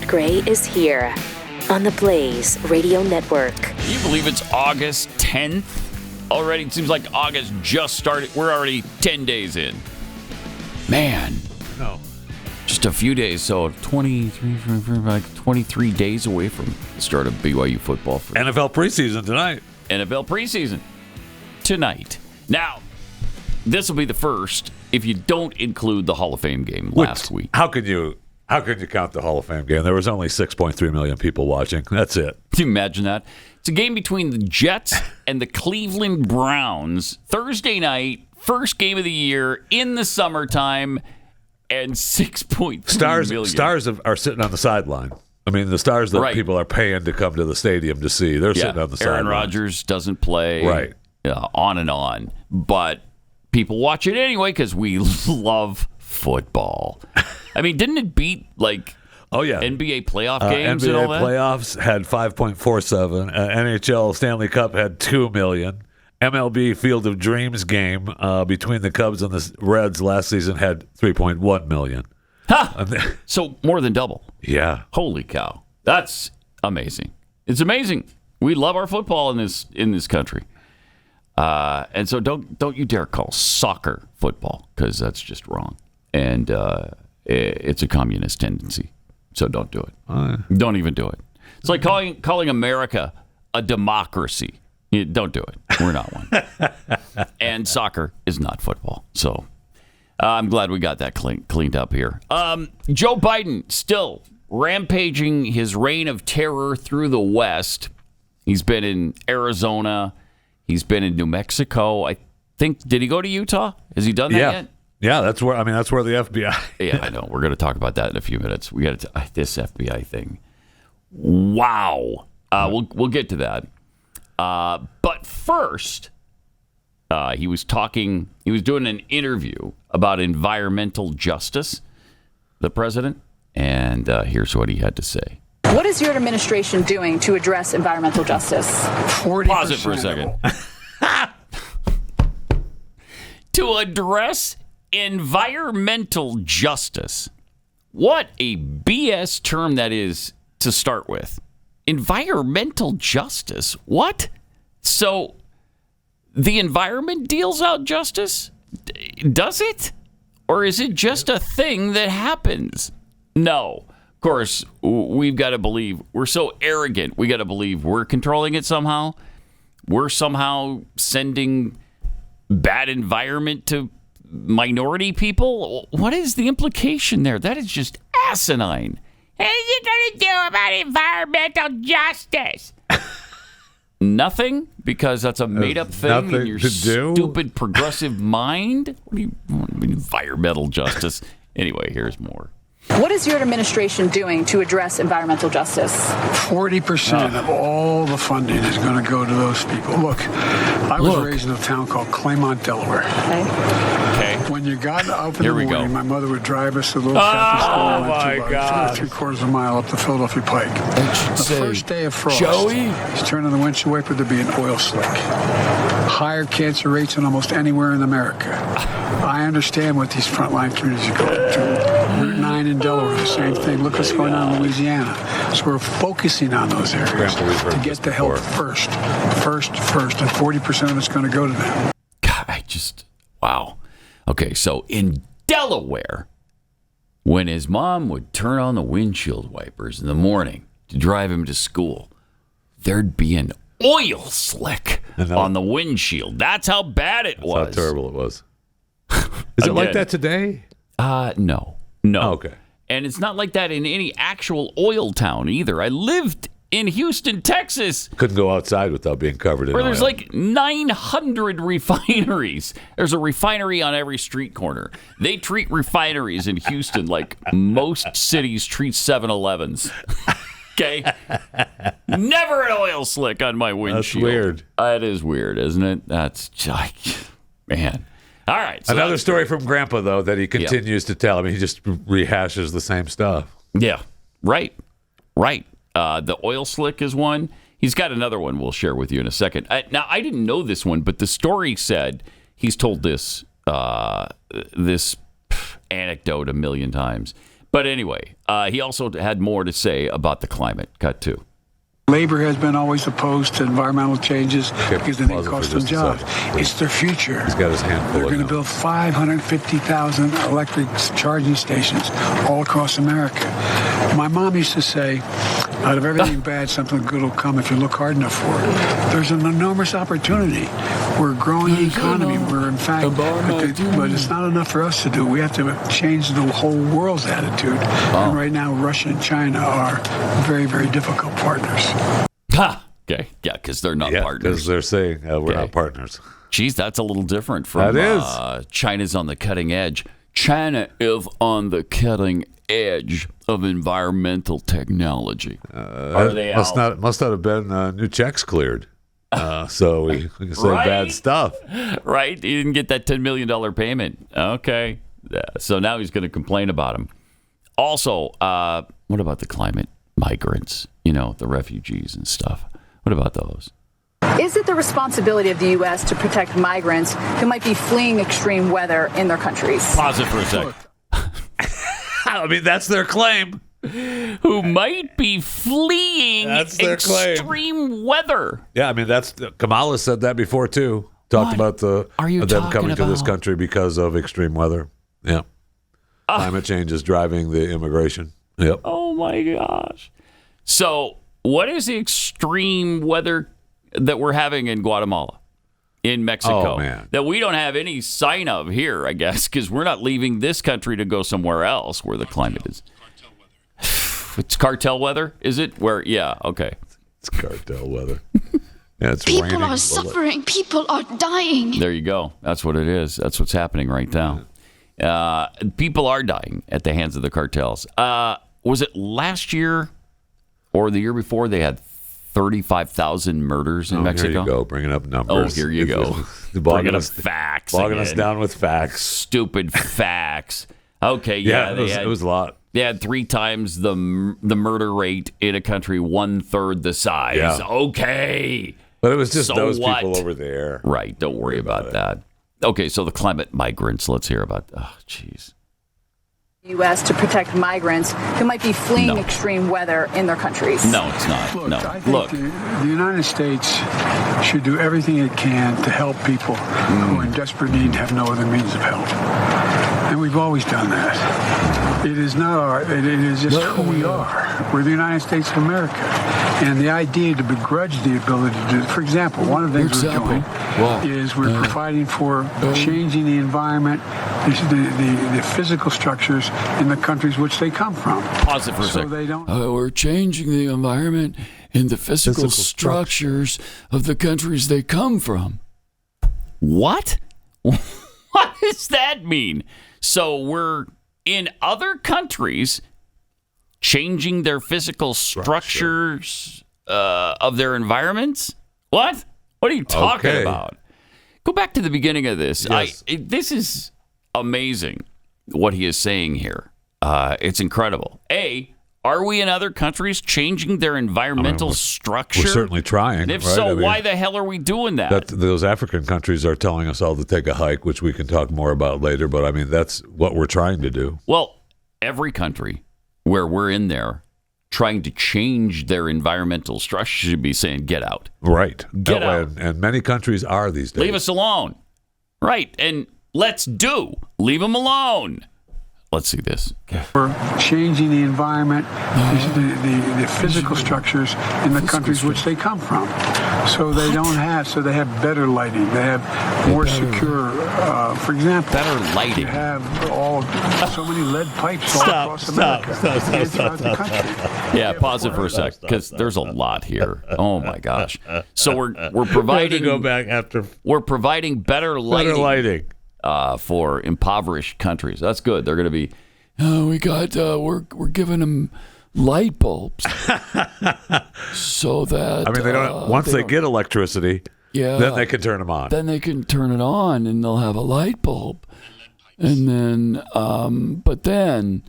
Gray is here on the Blaze Radio Network. Can you believe it's August 10th already? It seems like August just started. We're already 10 days in. Man. No. Just a few days, so 23 days away from the start of BYU football. NFL preseason tonight. NFL preseason tonight. Now, this will be the first if you don't include the Hall of Fame game last week. How could you count the Hall of Fame game? There was only 6.3 million people watching. That's it. Can you imagine that? It's a game between the Jets and the Cleveland Browns. Thursday night, first game of the year in the summertime, and 6.3 million. Stars are sitting on the sideline. I mean, the stars that people are paying to come to the stadium to see, they're sitting on the sideline. Aaron Rodgers doesn't play. Right. On and on. But people watch it anyway because we love football. I mean, didn't it beat, NBA playoff games and all that? NBA playoffs had 5.47. NHL Stanley Cup had 2 million. MLB Field of Dreams game between the Cubs and the Reds last season had 3.1 million. Ha! So more than double. Yeah. Holy cow. That's amazing. It's amazing. We love our football in this country. And so don't you dare call soccer football, because that's just wrong. And it's a communist tendency. So don't do it. Don't even do it. It's like calling America a democracy. Don't do it. We're not one. And soccer is not football. So I'm glad we got that cleaned up here. Joe Biden still rampaging his reign of terror through the West. He's been in Arizona. He's been in New Mexico. I think, did he go to Utah? Has he done that yet? Yeah, that's where the FBI. Yeah, I know. We're going to talk about that in a few minutes. We got this FBI thing. Wow. We'll get to that. But first, he was doing an interview about environmental justice, the president, and here's what he had to say. What is your administration doing to address environmental justice? 40%. Pause it for a second. To address environmental justice. What a BS term that is to start with. Environmental justice? What? So the environment deals out justice? Does it? Or is it just a thing that happens? No. Of course, we've got to believe, we're so arrogant, we got to believe we're controlling it somehow. We're somehow sending bad environment to minority people. What is the implication there? That is just asinine. What are you going to do about environmental justice? Nothing? Because that's a made-up thing in your stupid progressive mind? What do you want? Environmental justice? Anyway, here's more. What is your administration doing to address environmental justice? 40% of all the funding is going to go to those people. Look, I was raised in a town called Claymont, Delaware. Okay. When you got up in the morning, my mother would drive us to the little Catholic school. Oh, my God. 3/4 of a mile up the Philadelphia Pike. The first day of frost, he's turning the windshield wiper to be an oil slick. Higher cancer rates than almost anywhere in America. I understand what these frontline communities are going through. Route 9 in Delaware, the same thing. Look what's going on in Louisiana. So we're focusing on those areas to get the help first, and 40% of it's going to go to them. God, wow. Okay, so in Delaware, when his mom would turn on the windshield wipers in the morning to drive him to school, there'd be an oil slick on the windshield. That's how bad it was. How terrible it was. Is it like that today? No. Oh, okay. And it's not like that in any actual oil town either. I lived in Houston, Texas. Couldn't go outside without being covered in oil. Where there's like 900 refineries. There's a refinery on every street corner. They treat refineries in Houston like most cities treat 7-Elevens. Okay? Never an oil slick on my windshield. That's weird. That is weird, isn't it? That's man. All right. So another story from Grandpa, though, that he continues to tell. I mean, he just rehashes the same stuff. Yeah. Right. The oil slick is one. He's got another one we'll share with you in a second. Now, I didn't know this one, but the story said he's told this anecdote a million times. But anyway, he also had more to say about the climate. Cut 2. Labor has been always opposed to environmental changes because they cost them jobs. It's their future. He's got his hand full. They're going to build 550,000 electric charging stations all across America. My mom used to say, out of everything bad, something good will come if you look hard enough for it. There's an enormous opportunity. We're a growing economy. We're, in fact, but it's not enough for us to do. We have to change the whole world's attitude. And right now, Russia and China are very, very difficult partners. Ha! Okay, yeah, because they're not partners. Because they're saying we're not partners. Geez, that's a little different from China's on the cutting edge. China is on the cutting edge of environmental technology. Are they must not have been new checks cleared. So we can say bad stuff. Right? He didn't get that $10 million payment. Okay. So now he's going to complain about him. Also, what about the climate? Migrants, the refugees and stuff. What about those? Is it the responsibility of the U.S. to protect migrants who might be fleeing extreme weather in their countries? Pause it for a second. I mean, that's their claim. Who might be fleeing extreme weather. Yeah, I mean, Kamala said that before, too. Talked about them coming to this country because of extreme weather. Yeah. Climate change is driving the immigration. Yep. Oh, my gosh. So what is the extreme weather that we're having in Guatemala, in Mexico, that we don't have any sign of here, I guess, because we're not leaving this country to go somewhere else where the climate is. It's cartel weather, is it? Okay. It's cartel weather. Yeah, it's people raining. Are suffering. People are dying. There you go. That's what it is. That's what's happening right now. People are dying at the hands of the cartels. Was it last year or the year before they had 35,000 murders in Mexico? Here you go, bringing up numbers. Oh, here you go. Bringing up facts. Bogging us down with facts. Stupid facts. Okay, it was a lot. They had 3 times the murder rate in a country 1/3 the size. Yeah. Okay. But it was just those people over there. Right, don't worry about that. Okay, so the climate migrants, let's hear about. Oh, jeez. U.S. to protect migrants who might be fleeing extreme weather in their countries. No, it's not. Look, the United States should do everything it can to help people who are in desperate need and have no other means of help. And we've always done that. It is not it is just who we are. We're the United States of America. And the idea to begrudge the ability to do, for example, one of the things we're doing is we're providing for changing the environment, the physical structures in the countries which they come from. Pause it for a second. They don't. We're changing the environment in the physical structures of the countries they come from. What? What does that mean? So we're in other countries changing their physical structures of their environments? What? What are you talking about? Go back to the beginning of this. Yes. This is amazing what he is saying here. It's incredible. Are we in other countries changing their environmental structure? We're certainly trying. And if so, why the hell are we doing that? Those African countries are telling us all to take a hike, which we can talk more about later. But I mean, that's what we're trying to do. Well, every country where we're in there trying to change their environmental structure should be saying, get out. Right. Get out. And many countries are these days. Leave us alone. Right. And leave them alone. Let's see this. We're changing the environment, the physical structures in the countries which they come from. So they they have better lighting. They have more secure, for example. Better lighting. You have so many lead pipes all across America. Throughout the country. Yeah, pause it for a sec, because there's a lot here. Oh my gosh. So we're providing. Go back after. We're providing better lighting. Better lighting. For impoverished countries. That's good. They're going to be, we're giving them light bulbs so that. I mean, they don't. Once they get electricity, then they can turn them on. Then they can turn it on, and they'll have a light bulb. And then, but then,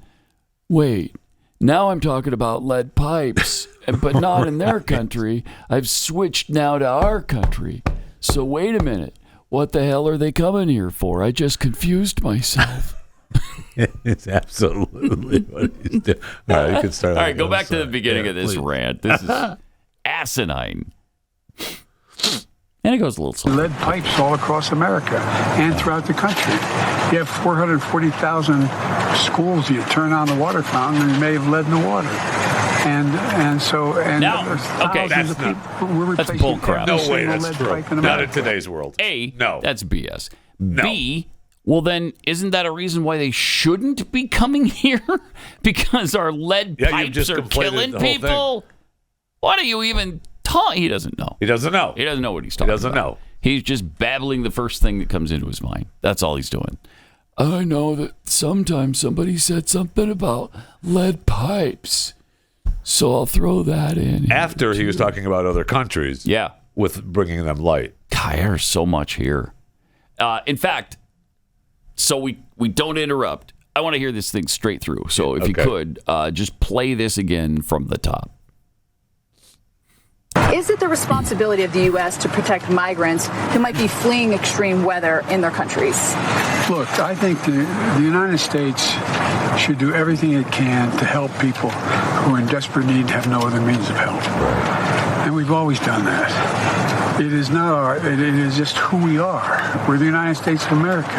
wait. Now I'm talking about lead pipes, but not in their country. I've switched now to our country. So wait a minute. What the hell are they coming here for? I just confused myself. It's absolutely what he's doing. All right, you can start. All right, go back to the beginning of this rant. This is asinine. And it goes a little something. Lead pipes all across America and throughout the country. You have 440,000 schools. You turn on the water fountain and you may have lead in the water. And so now, okay, that's bull crap. No way, that's true. Not in today's world. No, that's BS. No. B, well then, isn't that a reason why they shouldn't be coming here? Because our lead pipes are killing people. What are you even talking? He doesn't know. He doesn't know. He doesn't know what he's talking about. He doesn't know. He's just babbling the first thing that comes into his mind. That's all he's doing. I know that sometimes somebody said something about lead pipes, so I'll throw that in. After he was talking about other countries. Yeah. With bringing them light. God, there's so much here. In fact, so we don't interrupt. I want to hear this thing straight through. So if you could, just play this again from the top. Is it the responsibility of the U.S. to protect migrants who might be fleeing extreme weather in their countries? Look, I think the United States should do everything it can to help people who are in desperate need and have no other means of help. And we've always done that. It is not it is just who we are. We're the United States of America.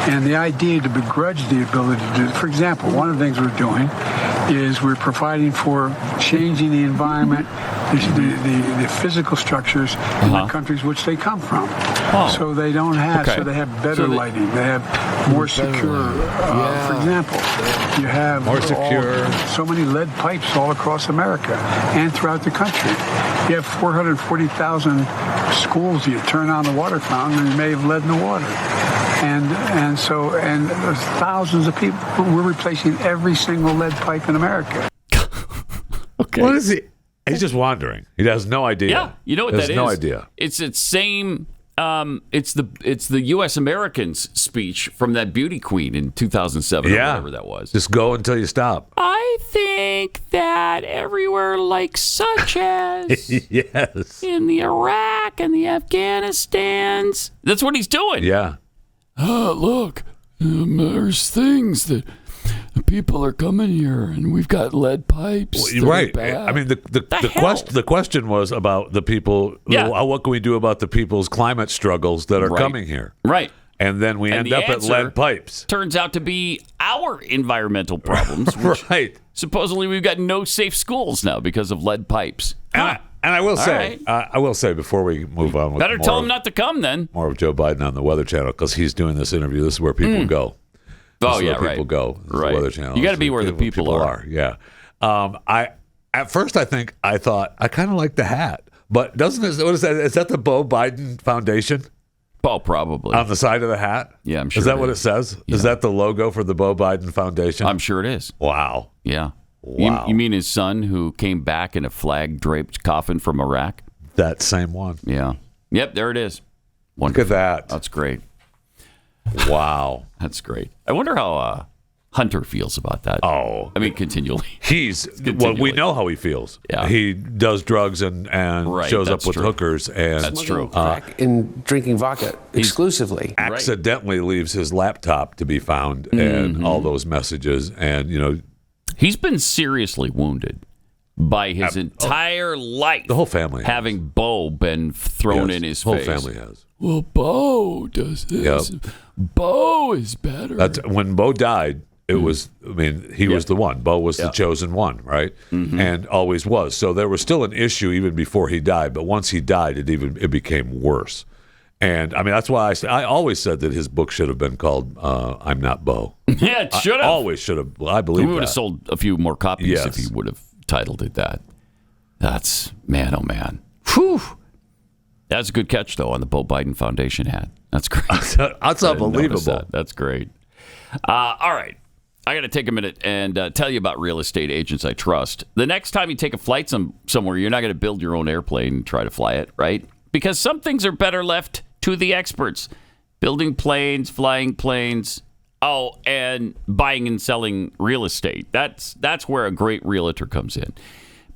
And the idea to begrudge the ability to do, for example, one of the things we're doing is we're providing for changing the environment, the physical structures in the countries which they come from. So they don't have, so they have better lighting. They have more secure, for example, you have more secure. So many lead pipes all across America and throughout the country. You have 440,000 schools. You turn on the water fountain and you may have lead in the water. And there's thousands of people. We're replacing every single lead pipe in America. Okay. What is he? He's just wandering. He has no idea. Yeah, you know what that is? No idea. It's the same. It's the U.S. Americans speech from that beauty queen in 2007 or whatever that was. Just go until you stop. I think that everywhere, like such as yes, in the Iraq and the Afghanistans, that's what he's doing. Yeah. Look, there's things that people are coming here, and we've got lead pipes. Right. Bad. I mean, the question was about the people. Yeah. What can we do about the people's climate struggles that are coming here? Right. And then we end up at lead pipes. Turns out to be our environmental problems. Right. Supposedly, we've got no safe schools now because of lead pipes. And I will say, before we move on, with better tell him not to come then. More of Joe Biden on the Weather Channel because he's doing this interview. This is where people go. Oh yeah, People go. This is the Weather Channel. You got to be where the people are. Yeah. At first I thought I kind of like the hat, but doesn't it? What is that? Is that the Beau Biden Foundation? Oh, probably on the side of the hat. Yeah, I'm sure. Is that what it says? Yeah. Is that the logo for the Beau Biden Foundation? I'm sure it is. Wow. Yeah. Wow. You mean his son who came back in a flag-draped coffin from Iraq? That same one. Yeah. Yep, there it is. Wonderful. Look at that. That's great. Wow. That's great. I wonder how Hunter feels about that. Oh. I mean, continually. Well, we know how he feels. Yeah. He does drugs and shows up with true. hookers. And that's true. In drinking vodka exclusively. Accidentally leaves his laptop to be found and all those messages. And, he's been seriously wounded by his entire life. The whole family having Beau been thrown in his face. The whole family has. Well, Beau does this. Yep. Beau is better. When Beau died, it was, he was the one. Beau was the chosen one, right? Mm-hmm. And always was. So there was still an issue even before he died. But once he died, it became worse. And, that's why I always said that his book should have been called I'm Not Beau. Yeah, it should have. Always should have. I believe we would have sold a few more copies if he would have titled it that. That's, man, oh, man. Whew. That's a good catch, though, on the Beau Biden Foundation hat. That's great. That's unbelievable. That's great. All right. I got to take a minute and tell you about real estate agents I trust. The next time you take a flight somewhere, you're not going to build your own airplane and try to fly it, right? Because some things are better left to the experts. Building planes, flying planes, and buying and selling real estate. That's where a great realtor comes in.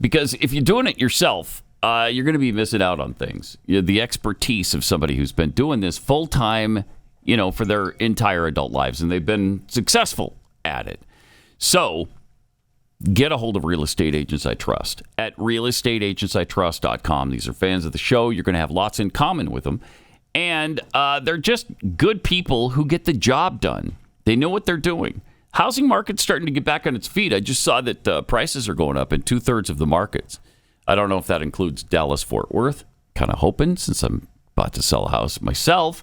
Because if you're doing it yourself, you're going to be missing out on things. The expertise of somebody who's been doing this full time, for their entire adult lives, and they've been successful at it. So get a hold of Real Estate Agents I Trust at realestateagentsitrust.com. These are fans of the show. You're going to have lots in common with them. And they're just good people who get the job done. They know what they're doing. Housing market's starting to get back on its feet. I just saw that prices are going up in 2/3 of the markets. I don't know if that includes Dallas-Fort Worth. Kind of hoping, since I'm about to sell a house myself.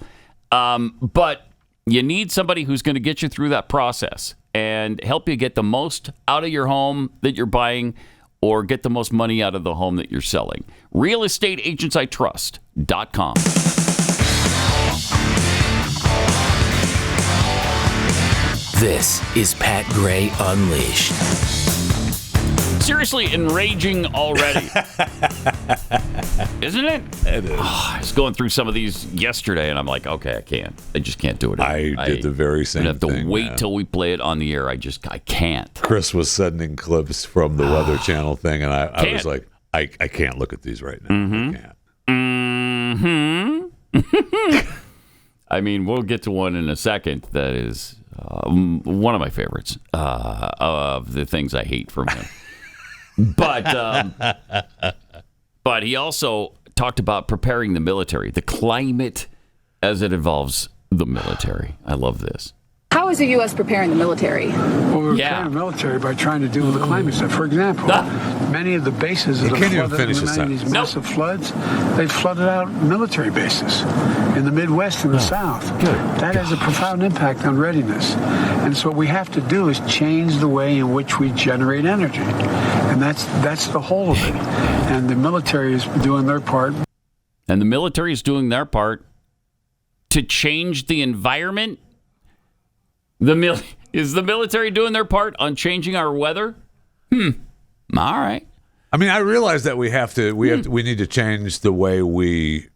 But you need somebody who's going to get you through that process and help you get the most out of your home that you're buying or get the most money out of the home that you're selling. realestateagentsitrust.com. This is Pat Gray Unleashed. Seriously enraging already. Isn't it? It is. I was going through some of these yesterday, and I'm like, okay, I can't. I just can't do it. I did the very same thing. I have to wait man. till we play it on the air. I can't. Chris was sending clips from the Weather Channel thing, and I was like, I can't look at these right now. Mm-hmm. I can't. I mean, we'll get to one in a second that is one of my favorites of the things I hate from him. But he also talked about preparing the military, the climate as it involves the military. I love this. How is the U.S. preparing the military? Well, we're preparing the military by trying to deal with the climate stuff. For example, many of the bases that have flooded in the 90s, massive floods, they flooded out military bases in the Midwest and the South. That has a profound impact on readiness. And so what we have to do is change the way in which we generate energy. And that's the whole of it. And the military is doing their part. And the military is doing their part to change the environment. Is the military doing their part on changing our weather? All right. I mean, I realize that we need to change the way we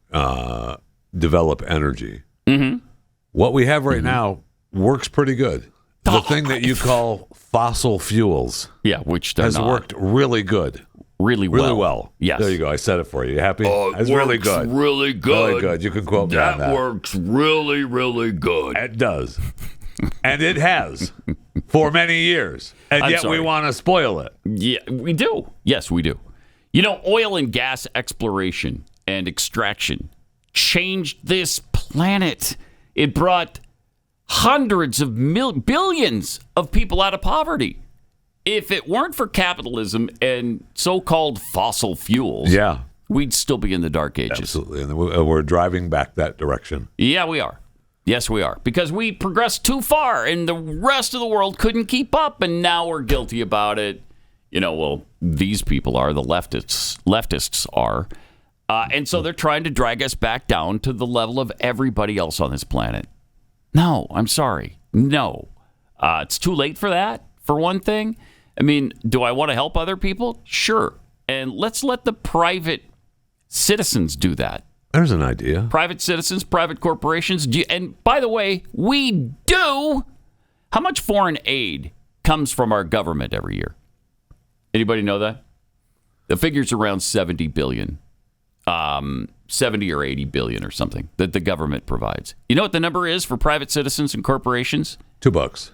develop energy. Mm-hmm. What we have right now works pretty good. The thing that you call fossil fuels, which has worked really good. Really well. Yes. There you go. I said it for you. You happy? It's really good. Really good. Really good. You can quote me on that. That works really, really good. It does. And it has for many years. And yet we want to spoil it. Yeah, we do. Yes, we do. You know, oil and gas exploration and extraction changed this planet. It brought hundreds of billions of people out of poverty. If it weren't for capitalism and so-called fossil fuels, we'd still be in the dark ages. Absolutely. And we're driving back that direction. Yeah, we are. Yes, we are. Because we progressed too far and the rest of the world couldn't keep up, and now we're guilty about it. You know, well, these people are, the leftists are. And so they're trying to drag us back down to the level of everybody else on this planet. No, I'm sorry. No. It's too late for that, for one thing. I mean, do I want to help other people? Sure. And let's let the private citizens do that. There's an idea. Private citizens, private corporations. And by the way, we do. How much foreign aid comes from our government every year? Anybody know that? The figure's around 70 billion. 70 or 80 billion or something that the government provides. You know what the number is for private citizens and corporations? $2.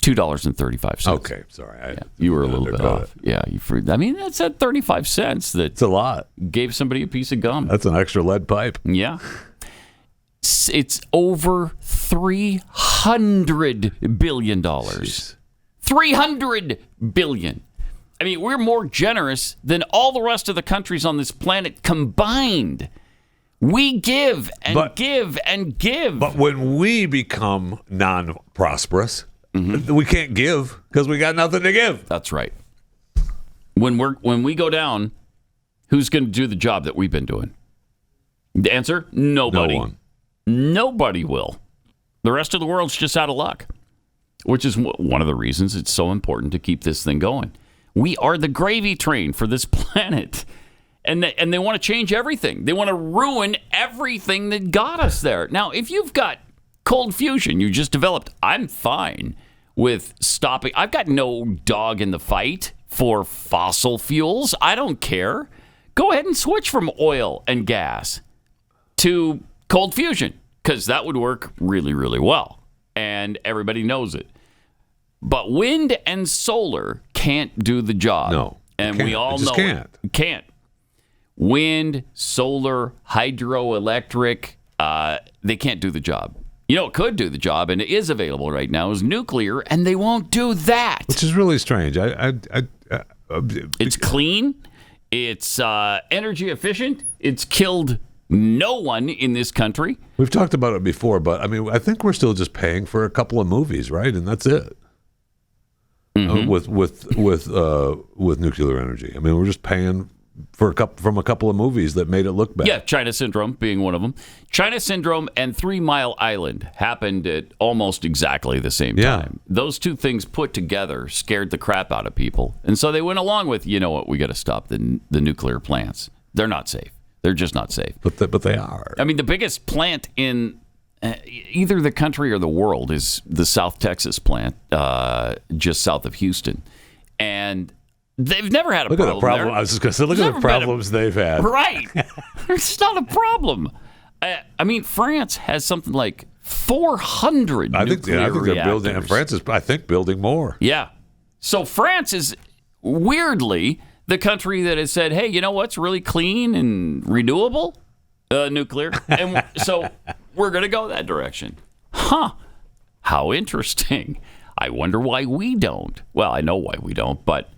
$2.35. Okay, sorry. You were a little bit off. Yeah, I mean, that's at 35 cents. That's a lot. Gave somebody a piece of gum. That's an extra lead pipe. Yeah. It's over $300 billion. Jeez. $300 billion. I mean, we're more generous than all the rest of the countries on this planet combined. We give and give and give. But when we become non-prosperous, we can't give because we got nothing to give. That's right. When we go down, who's going to do the job that we've been doing? The answer: nobody. No one. Nobody will. The rest of the world's just out of luck, which is one of the reasons it's so important to keep this thing going. We are the gravy train for this planet, and they want to change everything. They want to ruin everything that got us there. Now, if you've got cold fusion you just developed, I'm fine with stopping. I've got no dog in the fight for fossil fuels. I don't care. Go ahead and switch from oil and gas to cold fusion, because that would work really, really well, and everybody knows it. But wind and solar can't do the job. No. And we all know it can't. Wind, solar, hydroelectric, they can't do the job. You know, it could do the job, and it is available right now, is nuclear, and they won't do that. Which is really strange. It's clean. It's energy efficient. It's killed no one in this country. We've talked about it before, but I mean, I think we're still just paying for a couple of movies, right? And that's it. With nuclear energy. I mean, we're just paying for from a couple of movies that made it look bad. Yeah, China Syndrome being one of them. China Syndrome and 3 Mile Island happened at almost exactly the same time. Those two things put together scared the crap out of people. And so they went along with, you know what, we got to stop the nuclear plants. They're not safe. They're just not safe. But they are. I mean, the biggest plant in either the country or the world is the South Texas plant, just south of Houston. And they've never had a problem. Look at the problem. There. I was just going to say, look at the problems they've had. Right. It's not a problem. I mean, France has something like 400 nuclear I think they're reactors. building, and France is, I think, building more. Yeah. So France is weirdly the country that has said, hey, you know what's really clean and renewable? Nuclear. And so we're going to go that direction. Huh. How interesting. I wonder why we don't. Well, I know why we don't, but,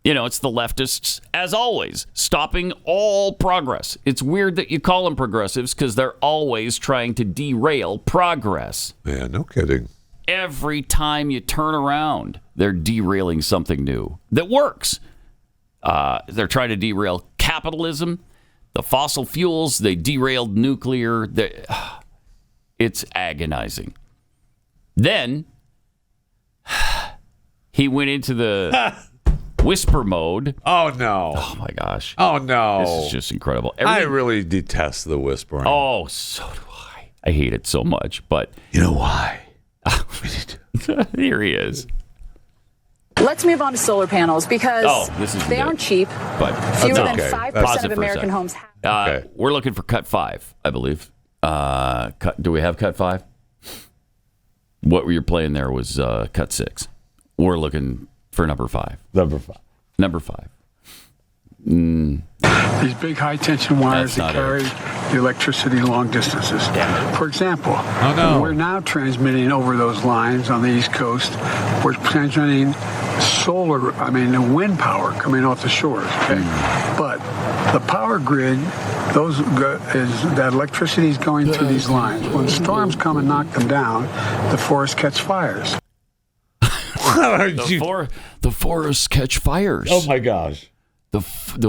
you know, it's the leftists, as always, stopping all progress. It's weird that you call them progressives because they're always trying to derail progress. Yeah, no kidding. Every time you turn around, they're derailing something new that works. They're trying to derail capitalism, the fossil fuels. They derailed nuclear. It's agonizing. Then he went into the whisper mode. Oh, no. Oh, my gosh. Oh, no. This is just incredible. I really detest the whispering. Oh, so do I. I hate it so much, but... You know why? Here he is. Let's move on to solar panels because they aren't cheap. But fewer than 5% of American homes have. We're looking for cut 5, I believe. Do we have cut 5? What you're playing there was cut 6. We're looking for number 5. Number 5. These big high-tension wires that carry the electricity long distances. For example, we're now transmitting over those lines on the East Coast. We're transmitting wind power coming off the shores. Okay, but the power grid, that electricity is going through these lines. When storms come and knock them down, the forests catch fires. The forests catch fires. Oh my gosh. The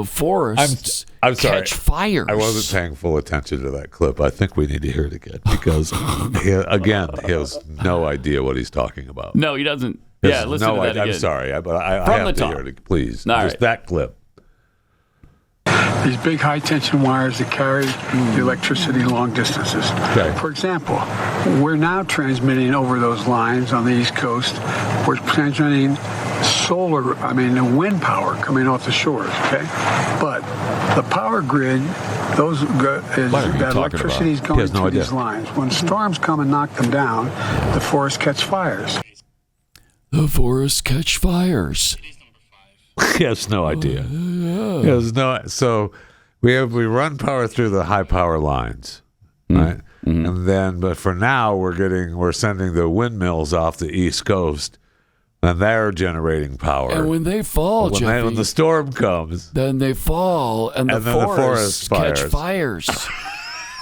forests catch fires. I wasn't paying full attention to that clip. I think we need to hear it again because, he has no idea what he's talking about. No, he doesn't. Listen to that again. I'm sorry, but I have to hear it, please. Just that clip. These big high-tension wires that carry the electricity long distances. Okay. For example, we're now transmitting over those lines on the East Coast. We're transmitting wind power coming off the shores. Okay, but the power grid, that electricity is going through these lines. When storms come and knock them down, the forests catch fires. The forests catch fires. He has no idea. He has no. So we run power through the high power lines, right? Mm-hmm. And then, but for now, we're sending the windmills off the East Coast, and they're generating power. And when they fall, Jeffy, when the storm comes, then they fall, and the forests catch fires.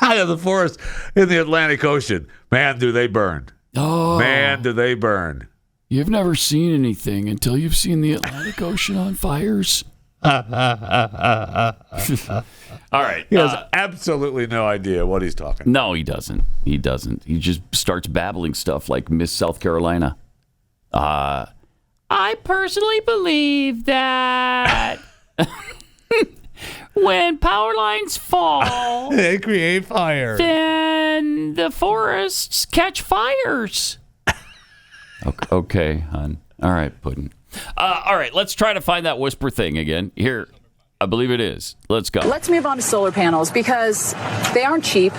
The forest in the Atlantic Ocean, man, do they burn? Oh, man, do they burn? You've never seen anything until you've seen the Atlantic Ocean on fires. All right. He has absolutely no idea what he's talking about. No, he doesn't. He just starts babbling stuff like Miss South Carolina. I personally believe that when power lines fall, they create fire. Then the forests catch fires. Okay, hon. All right, Puddin'. All right, let's try to find that whisper thing again. Here, I believe it is. Let's go. Let's move on to solar panels because they aren't cheap.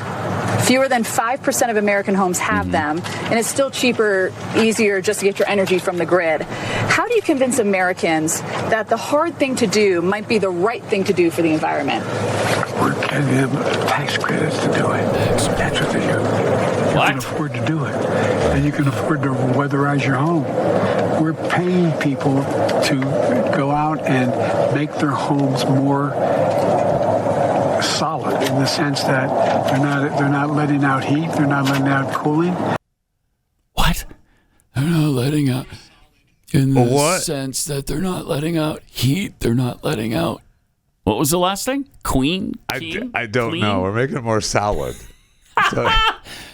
Fewer than 5% of American homes have them, and it's still cheaper, easier just to get your energy from the grid. How do you convince Americans that the hard thing to do might be the right thing to do for the environment? We're giving them tax credits to do it. That's what they do. You can afford to do it. And you can afford to weatherize your home. We're paying people to go out and make their homes more solid in the sense that they're not letting out heat, they're not letting out cooling. What? They're not letting out in the sense that they're not letting out heat, they're not letting out. What was the last thing? King? I don't know. We're making it more solid. So,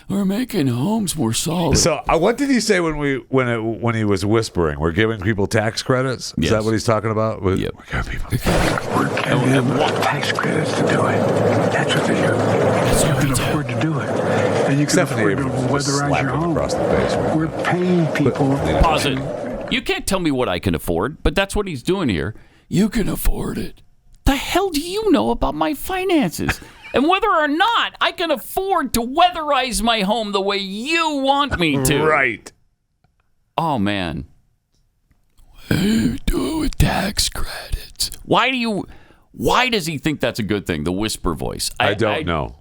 we're making homes more solid. So, what did he say when he was whispering? We're giving people tax credits. Is that what he's talking about? Yep. We're giving them tax credits to do it. That's what they do. You can afford to do it, and you can afford to weatherize your home. Across the face, right? We're paying people. Pause it. You can't tell me what I can afford, but that's what he's doing here. You can afford it. The hell do you know about my finances? And whether or not I can afford to weatherize my home the way you want me to. Right. Oh, man. Hey, do it with tax credits. Why does he think that's a good thing, the whisper voice? I don't know.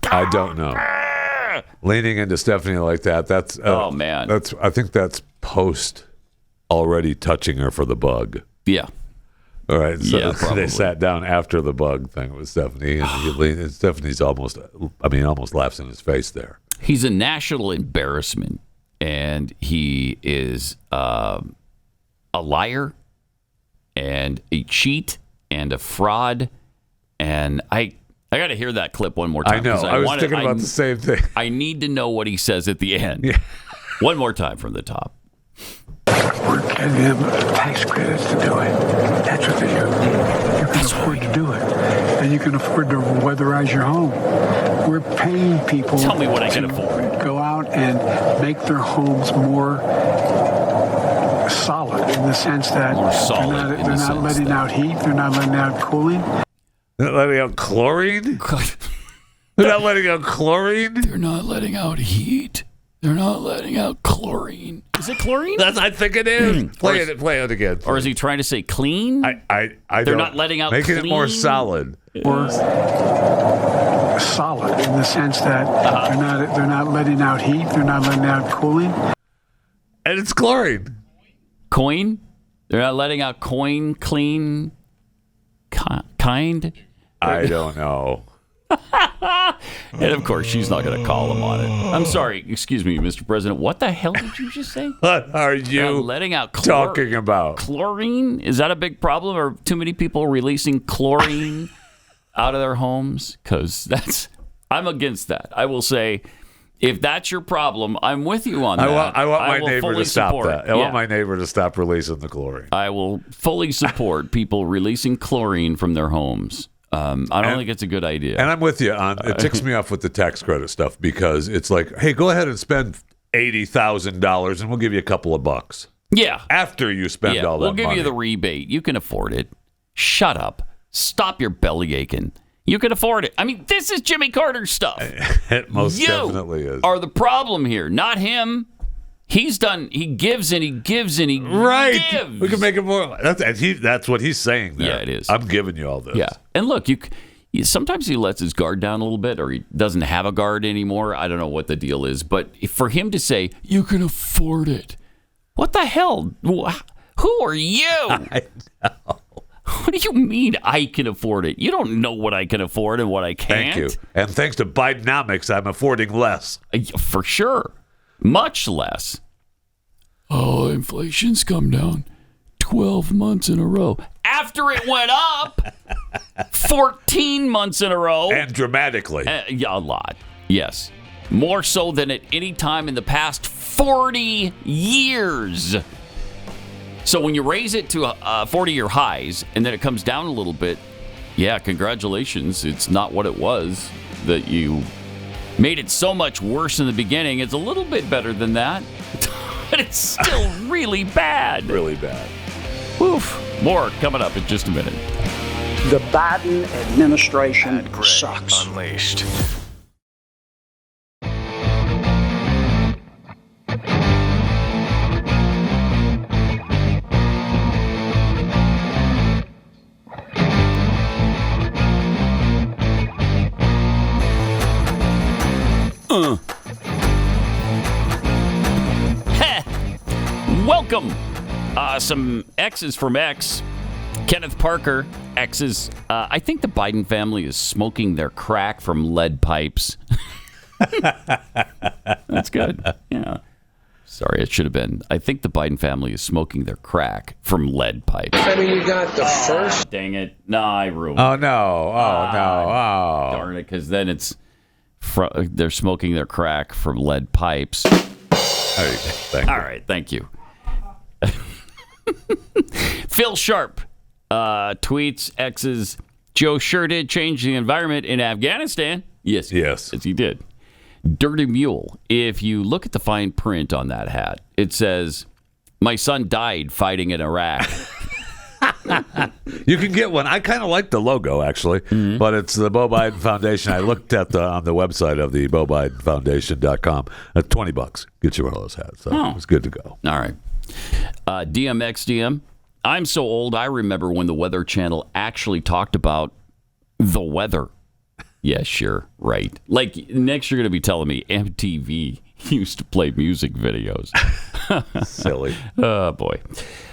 I don't know. Leaning into Stephanie like that, that's... oh, man. I think that's post already touching her for the bug. Yeah. All right, so Yeah, they sat down after the bug thing with Stephanie, and he leaned, and Stephanie's almost laughs in his face there. He's a national embarrassment, and he is a liar, and a cheat, and a fraud, and I got to hear that clip one more time. I know. I was thinking about the same thing. I need to know what he says at the end. Yeah. One more time from the top. We're giving them tax credits to do it. That's what they do. You can afford to do it, and you can afford to weatherize your home. We're paying people. Tell me what I can afford. Go out and make their homes more solid in the sense that they're not letting out heat, they're not letting out cooling. They're not letting out chlorine? They're not letting out chlorine? They're not letting out heat. They're not letting out chlorine. Is it chlorine? I think it is. Play it again. Please. Or is he trying to say clean? They're not letting out making clean? it more solid. Or solid in the sense that they're not letting out heat, they're not letting out cooling. And it's chlorine. Coin? They're not letting out coin, clean, kind? I don't know. And of course, she's not going to call him on it. I'm sorry. Excuse me, Mr. President. What the hell did you just say? What are you letting out talking about? Chlorine? Is that a big problem? Or too many people releasing chlorine out of their homes? Because I'm against that. I will say, if that's your problem, I'm with you on that. I want my neighbor to stop support. that. I want my neighbor to stop releasing the chlorine. I will fully support people releasing chlorine from their homes. I don't think it's a good idea. And I'm with you on it. Ticks me off with the tax credit stuff because it's like, hey, go ahead and spend $80,000 and we'll give you a couple of bucks. Yeah. After you spend all that money. We'll give you the rebate. You can afford it. Shut up. Stop your belly aching. You can afford it. I mean, this is Jimmy Carter stuff. It most definitely is. Are the problem here, not him. He gives and he gives and he gives. We can make it more. That's what he's saying there. Yeah, it is. I'm giving you all this. Yeah. And look, sometimes he lets his guard down a little bit or he doesn't have a guard anymore. I don't know what the deal is. But for him to say, you can afford it. What the hell? Who are you? I know. What do you mean I can afford it? You don't know what I can afford and what I can't. Thank you. And thanks to Bidenomics, I'm affording less. For sure. Much less. Oh, inflation's come down 12 months in a row. After it went up 14 months in a row. And dramatically. A lot. Yes. More so than at any time in the past 40 years. So when you raise it to 40-year highs and then it comes down a little bit, yeah, congratulations. It's not what it was that you made it so much worse in the beginning. It's a little bit better than that, but it's still really bad. Really bad. Woof. More coming up in just a minute. The Biden administration sucks. Unleashed. Welcome. Some X's from X. Kenneth Parker, X's. I think the Biden family is smoking their crack from lead pipes. That's good. Yeah. Sorry, it should have been. I think the Biden family is smoking their crack from lead pipes. I mean, you got the first. Dang it. No, I ruined it. Oh, no. Oh, no. Oh. Darn it, because then it's they're smoking their crack from lead pipes. Thank you. All right, thank you. Phil Sharp tweets X's. Joe sure did change the environment in Afghanistan. Yes, he did. Dirty Mule. If you look at the fine print on that hat, it says, "My son died fighting in Iraq." You can get one. I kind of like the logo, actually, but it's the Beau Biden Foundation. I looked at on the website of the BeauBidenFoundation.com. At $20, get you one of those hats. So it's good to go. All right. DMXDM. I'm so old, I remember when the Weather Channel actually talked about the weather. Yeah, sure, right. Like, next you're going to be telling me MTV used to play music videos. Silly. Oh, boy.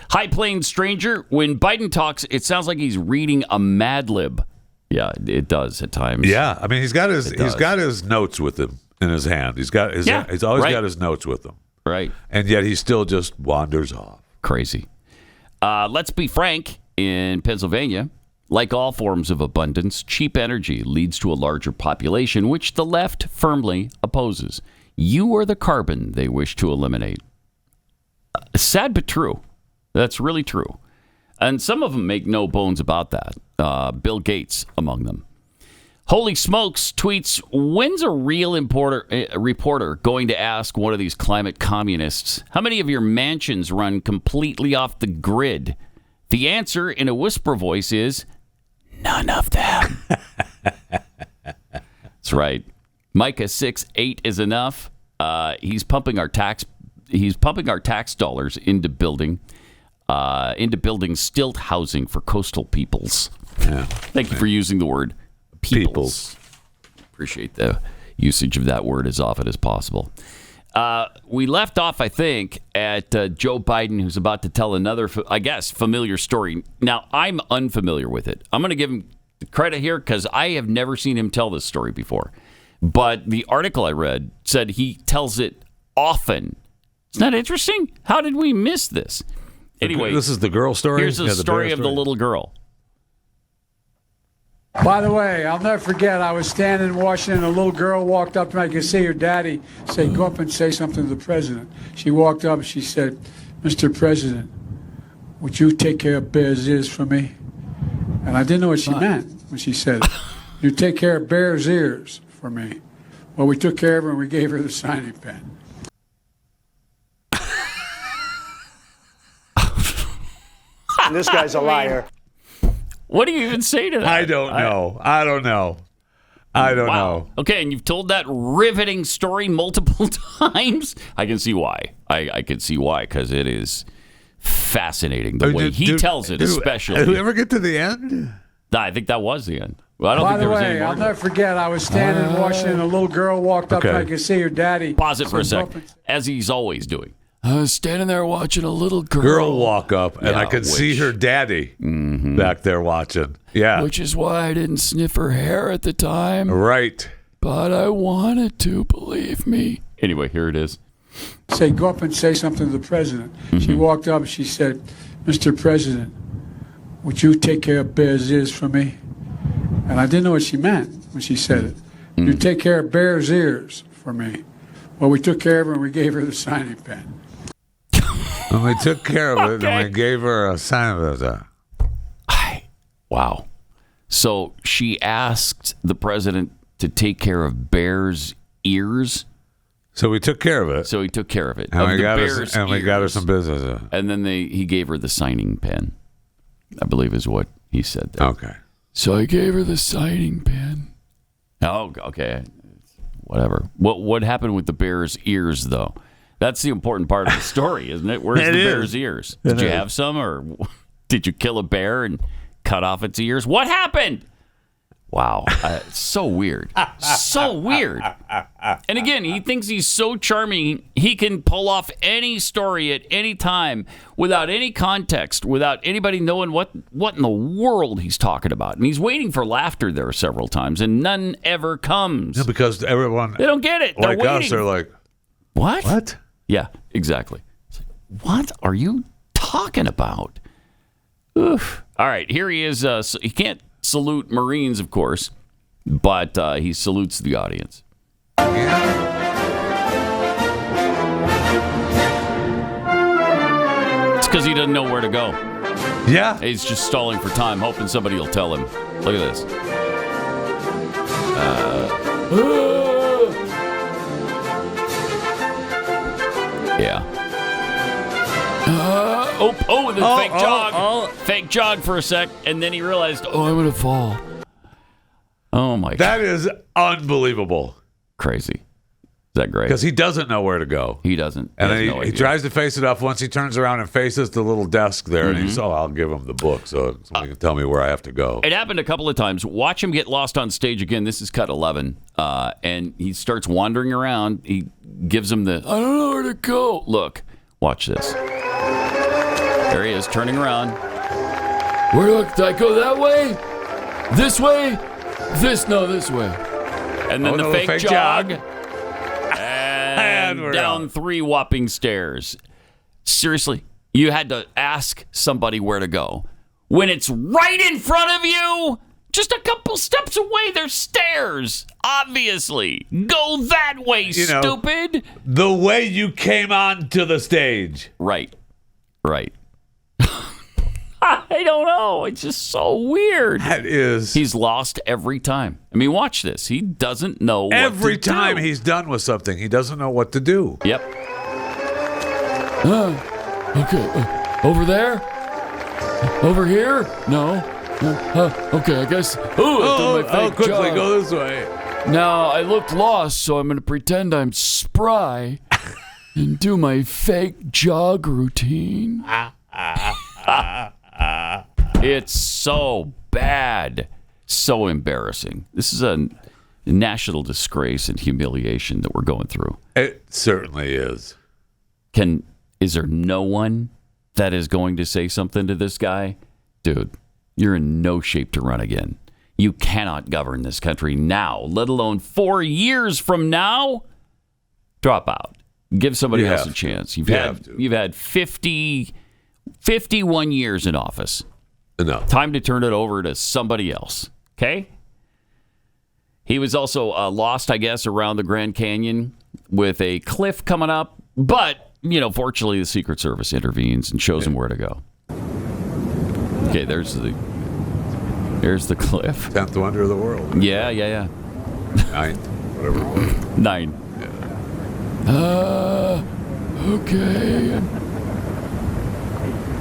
High Plains Stranger, when Biden talks, it sounds like he's reading a Mad Lib. Yeah, it does at times. Yeah, I mean, he's got his notes with him in his hand. He's always got his notes with him. Right. And yet he still just wanders off. Crazy. Let's be frank. In Pennsylvania, like all forms of abundance, cheap energy leads to a larger population, which the left firmly opposes. You are the carbon they wish to eliminate. Sad but true. That's really true. And some of them make no bones about that. Bill Gates among them. Holy Smokes tweets, when's a real reporter going to ask one of these climate communists, how many of your mansions run completely off the grid? The answer in a whisper voice is, none of them. That's right. Micah 6:8 is enough. He's pumping our tax dollars into building stilt housing for coastal peoples. Yeah. Thank you for using the word peoples. Appreciate the usage of that word as often as possible. We left off, I think, at Joe Biden, who's about to tell another, I guess, familiar story. Now, I'm unfamiliar with it. I'm going to give him credit here because I have never seen him tell this story before. But the article I read said he tells it often. Isn't that interesting? How did we miss this? Anyway, this is the girl story? Here's the story of the little girl. By the way, I'll never forget, I was standing in Washington, a little girl walked up to me, I could see her daddy say, go up and say something to the president. She walked up and she said, Mr. President, would you take care of Bear's ears for me? And I didn't know what she meant when she said it. You take care of Bear's ears for me. Well, we took care of her and we gave her the signing pen. This guy's a liar. What do you even say to that? I don't know. I don't know. Okay, and you've told that riveting story multiple times. I can see why. I can see why, because it is fascinating the way he tells it, especially. Did we ever get to the end? I think that was the end. Well, I don't By think the there was way, any more. I'll never forget, I was standing in Washington, a little girl walked up and I could see her daddy. Pause it for a second, as he's always doing. I was standing there watching a little girl walk up, and I could see her daddy back there watching. Yeah. Which is why I didn't sniff her hair at the time. Right. But I wanted to, believe me. Anyway, here it is. Say, go up and say something to the president. She walked up and she said, Mr. President, would you take care of Bear's ears for me? And I didn't know what she meant when she said it. You take care of Bear's ears for me. Well, we took care of her and we gave her the signing pen. And we took care of it, and we gave her a sign of it. Wow. So she asked the president to take care of Bear's ears. So we took care of it. So he took care of it. And, we We got her some business. And then he gave her the signing pen, I believe is what he said there. Okay. So I gave her the signing pen. Oh, okay. Whatever. What happened with the bear's ears, though? That's the important part of the story, isn't it? Where's the bear's ears? Did you have some, or did you kill a bear and cut off its ears? What happened? Wow. So weird. So weird. And again, he thinks he's so charming, he can pull off any story at any time without any context, without anybody knowing what in the world he's talking about. And he's waiting for laughter there several times, and none ever comes. Yeah, because everyone... They don't get it. They're like waiting. us, they're like, what? What? Yeah, exactly. It's like, what are you talking about? Oof. All right, here he is. He can't salute Marines, of course, but he salutes the audience. It's because he doesn't know where to go. Yeah. He's just stalling for time, hoping somebody will tell him. Look at this. Yeah. The fake jog. Fake jog for a sec, and then he realized, I'm going to fall. Oh, my God. That is unbelievable. Crazy. Is that great? Because he doesn't know where to go. He doesn't. And has then no he idea. tries to face it up. Once he turns around and faces the little desk there, and he's, I'll give him the book so somebody can tell me where I have to go. It happened a couple of times. Watch him get lost on stage again. This is cut 11. And he starts wandering around. He gives him the, I don't know where to go. Look, watch this. There he is, turning around. Did I go that way? This way? This way. And then the fake jog. And down on. 3 whopping stairs. Seriously, you had to ask somebody where to go. When it's right in front of you, just a couple steps away, there's stairs. Obviously. Go that way, stupid. The way you came onto the stage. Right. I don't know. It's just so weird. That is. He's lost every time. I mean, watch this. He doesn't know what to do. Every time he's done with something, he doesn't know what to do. Yep. Okay. Over there? Over here? No. Okay, I guess. I'll quickly jog. go this way. Now, I look lost, so I'm going to pretend I'm spry and do my fake jog routine. It's so bad. So embarrassing. This is a national disgrace and humiliation that we're going through. It certainly is. Is there no one that is going to say something to this guy? Dude, you're in no shape to run again. You cannot govern this country now, let alone 4 years from now. Drop out. Give somebody else a chance. You've had 51 years in office. Enough. Time to turn it over to somebody else. Okay? He was also lost, I guess, around the Grand Canyon with a cliff coming up. But, fortunately, the Secret Service intervenes and shows him where to go. Okay, there's the cliff. 10th wonder of the world. Yeah. 9th, whatever it was. 9. Okay.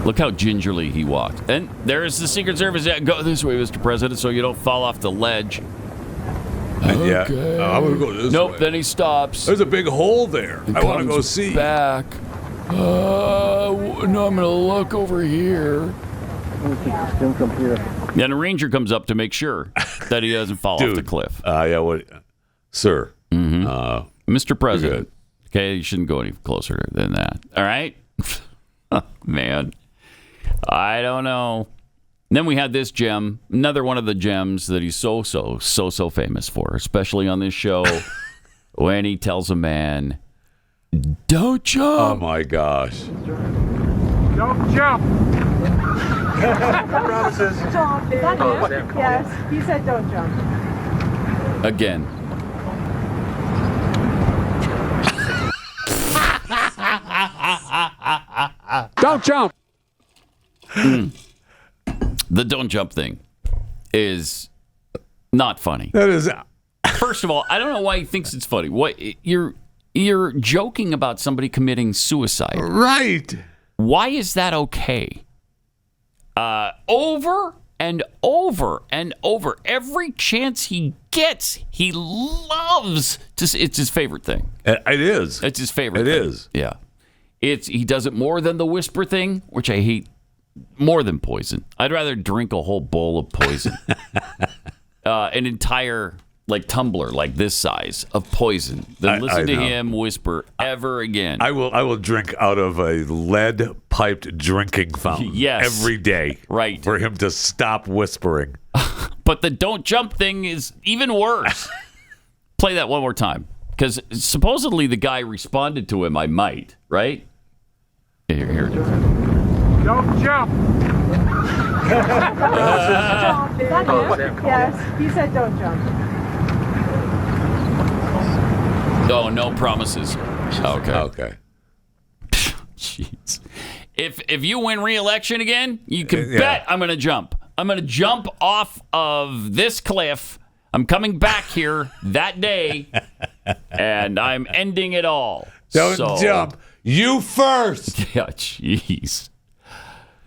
Look how gingerly he walked. And there's the Secret Service. Yeah, go this way, Mr. President, so you don't fall off the ledge. Yeah. Okay. I'm going to go this way. Nope, then he stops. There's a big hole there. I want to go see. Back. No, I'm going to look over here. Then a ranger comes up to make sure that he doesn't fall off the cliff. Sir. Mr. President. Okay, you shouldn't go any closer than that. All right? Man. I don't know. And then we had this gem, another one of the gems that he's so famous for, especially on this show, when he tells a man, don't jump. Oh, my gosh. Don't jump. Promises. Jump. Is that him? Yes. He said don't jump. Again. Don't jump. The don't jump thing is not funny. That is. First of all, I don't know why he thinks it's funny. What you're joking about somebody committing suicide. Right. Why is that okay? Over and over and over. Every chance he gets, he loves to. It's his favorite thing. It is. It's his favorite It thing. is. Yeah. He does it more than the whisper thing, which I hate more than poison. I'd rather drink a whole bowl of poison. an entire tumbler like this size of poison than listen to him whisper ever again. I will drink out of a lead-piped drinking fountain every day for him to stop whispering. But the don't jump thing is even worse. Play that one more time. Because supposedly the guy responded to him, I might, right? Here it is. Don't jump. Is that him? Yes, he said don't jump. Oh, no promises. Okay. Jeez. If you win re-election again, you can bet I'm going to jump. I'm going to jump off of this cliff. I'm coming back here that day, and I'm ending it all. Don't jump. You first. Yeah, jeez.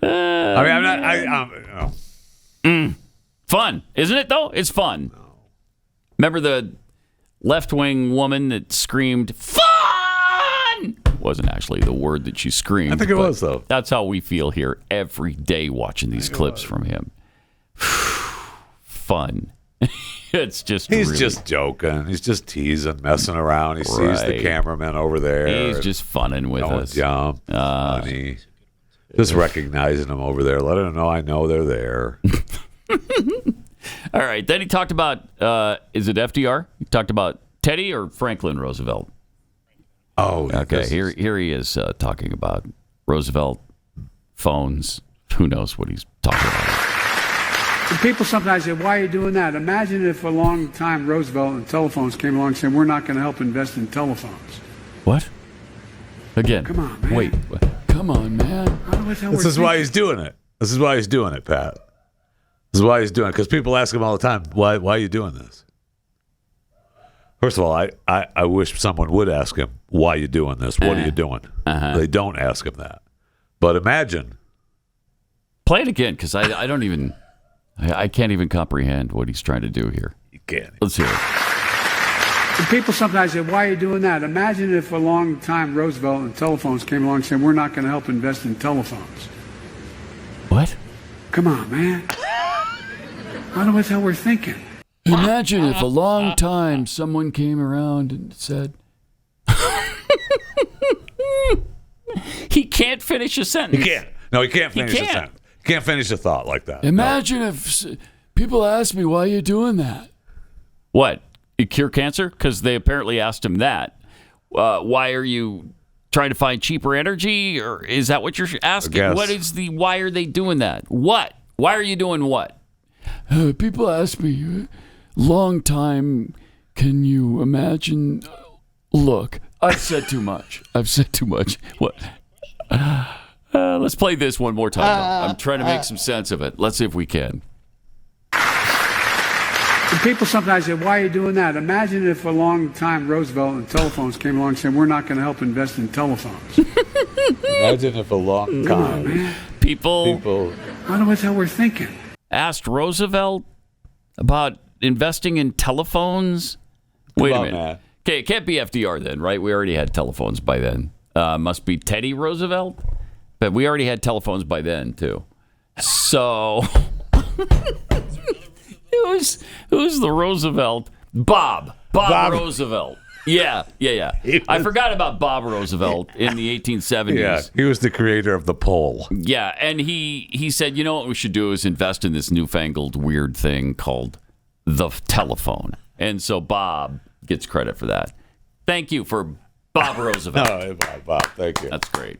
I'm not. Fun, isn't it, though? It's fun. Remember the left-wing woman that screamed, "Fun!" Wasn't actually the word that she screamed. I think it was, though. That's how we feel here every day watching these clips from him. Fun. It's just He's just joking. He's just teasing, messing around. He sees the cameraman over there. He's just funning with us. Jump. Funny. Just recognizing them over there. Letting them know I know they're there. All right. Then he talked about, is it FDR? He talked about Teddy or Franklin Roosevelt? Oh, okay. Here he is talking about Roosevelt, phones. Who knows what he's talking about? And people sometimes say, why are you doing that? Imagine if for a long time Roosevelt and telephones came along saying, we're not going to help invest in telephones. What? Again. Come on, man. Wait. Come on, man. This is why he's doing it. This is why he's doing it, Pat. This is why he's doing it. Because people ask him all the time, why are you doing this? First of all, I wish someone would ask him, why are you doing this? What are you doing? They don't ask him that. But imagine. Play it again, because I don't even... I can't even comprehend what he's trying to do here. You can't. Let's hear it. And people sometimes say, why are you doing that? Imagine if for a long time Roosevelt and telephones came along saying, we're not going to help invest in telephones. What? Come on, man. I don't know what the hell we're thinking. Imagine if a long time someone came around and said... He can't finish a sentence. He can't. No, he can't finish a sentence. He can't finish a thought like that. Imagine if people asked me, why are you doing that? What? You cure cancer? Because they apparently asked him that. Why are you trying to find cheaper energy? Or is that what you're asking? What is why are they doing that? What? Why are you doing what? People ask me, long time, can you imagine? Look, I've said too much. What? Let's play this one more time. I'm trying to make some sense of it. Let's see if we can. And people sometimes say, why are you doing that? Imagine if for a long time Roosevelt and telephones came along saying, we're not going to help invest in telephones. Imagine if a long time people I don't know what the hell we're thinking. Asked Roosevelt about investing in telephones. Wait a minute. Okay, it can't be FDR then, right? We already had telephones by then. Must be Teddy Roosevelt. But we already had telephones by then, too. So, who's the Roosevelt? Bob Roosevelt. Yeah. I forgot about Bob Roosevelt in the 1870s. Yeah, he was the creator of the pole. Yeah, and he said, you know what we should do is invest in this newfangled weird thing called the telephone. And so Bob gets credit for that. Thank you for Bob Roosevelt. No, Bob, thank you. That's great.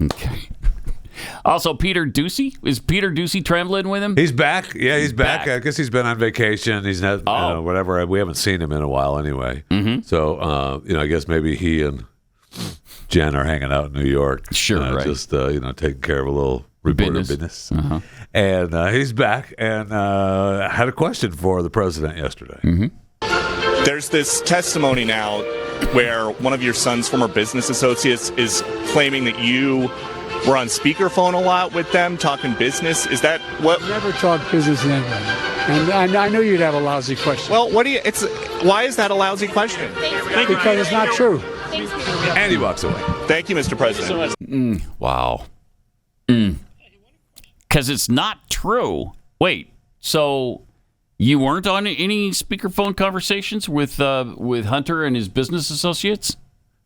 Okay. Also, Peter Ducey. Is Peter Ducey trembling with him? He's back. Yeah, he's back. I guess he's been on vacation. He's not, whatever. We haven't seen him in a while anyway. Mm-hmm. So, I guess maybe he and Jen are hanging out in New York. Sure, right. Just, taking care of a little reporter business. Uh-huh. And he's back and had a question for the president yesterday. Mm-hmm. There's this testimony now where one of your son's former business associates is claiming that you were on speakerphone a lot with them talking business. Is that what? Never talk business to anybody. And I knew you'd have a lousy question. Well, why is that a lousy question? Because it's not true. And he walks away. Thank you, Mr. President. Wow. Because it's not true. Wait, So you weren't on any speakerphone conversations with Hunter and his business associates?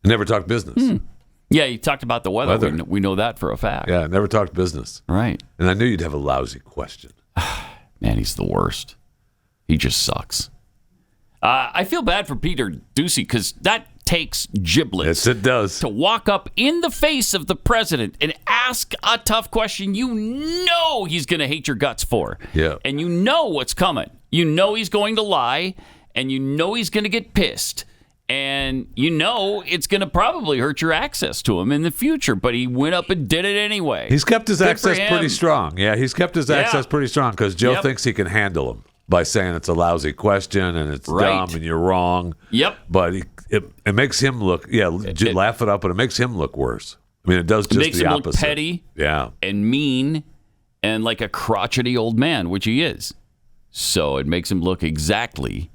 Never talked business. Yeah, you talked about the weather. We know that for a fact. Yeah, never talked business. Right. And I knew you'd have a lousy question. Man, he's the worst. He just sucks. I feel bad for Peter Doocy because that takes giblets. Yes, it does. To walk up in the face of the president and ask a tough question you know he's going to hate your guts for. Yeah. And you know what's coming. You know he's going to lie, and you know he's going to get pissed. And you know it's going to probably hurt your access to him in the future, but he went up and did it anyway. He's kept his Good access for him. pretty strong. Yeah, he's kept his access pretty strong because Joe Yep. thinks he can handle him by saying it's a lousy question and it's dumb and you're wrong. Yep. But it makes him look, laugh it up, but it makes him look worse. I mean, it does just makes the him opposite. look petty and mean and like a crotchety old man, which he is. So it makes him look exactly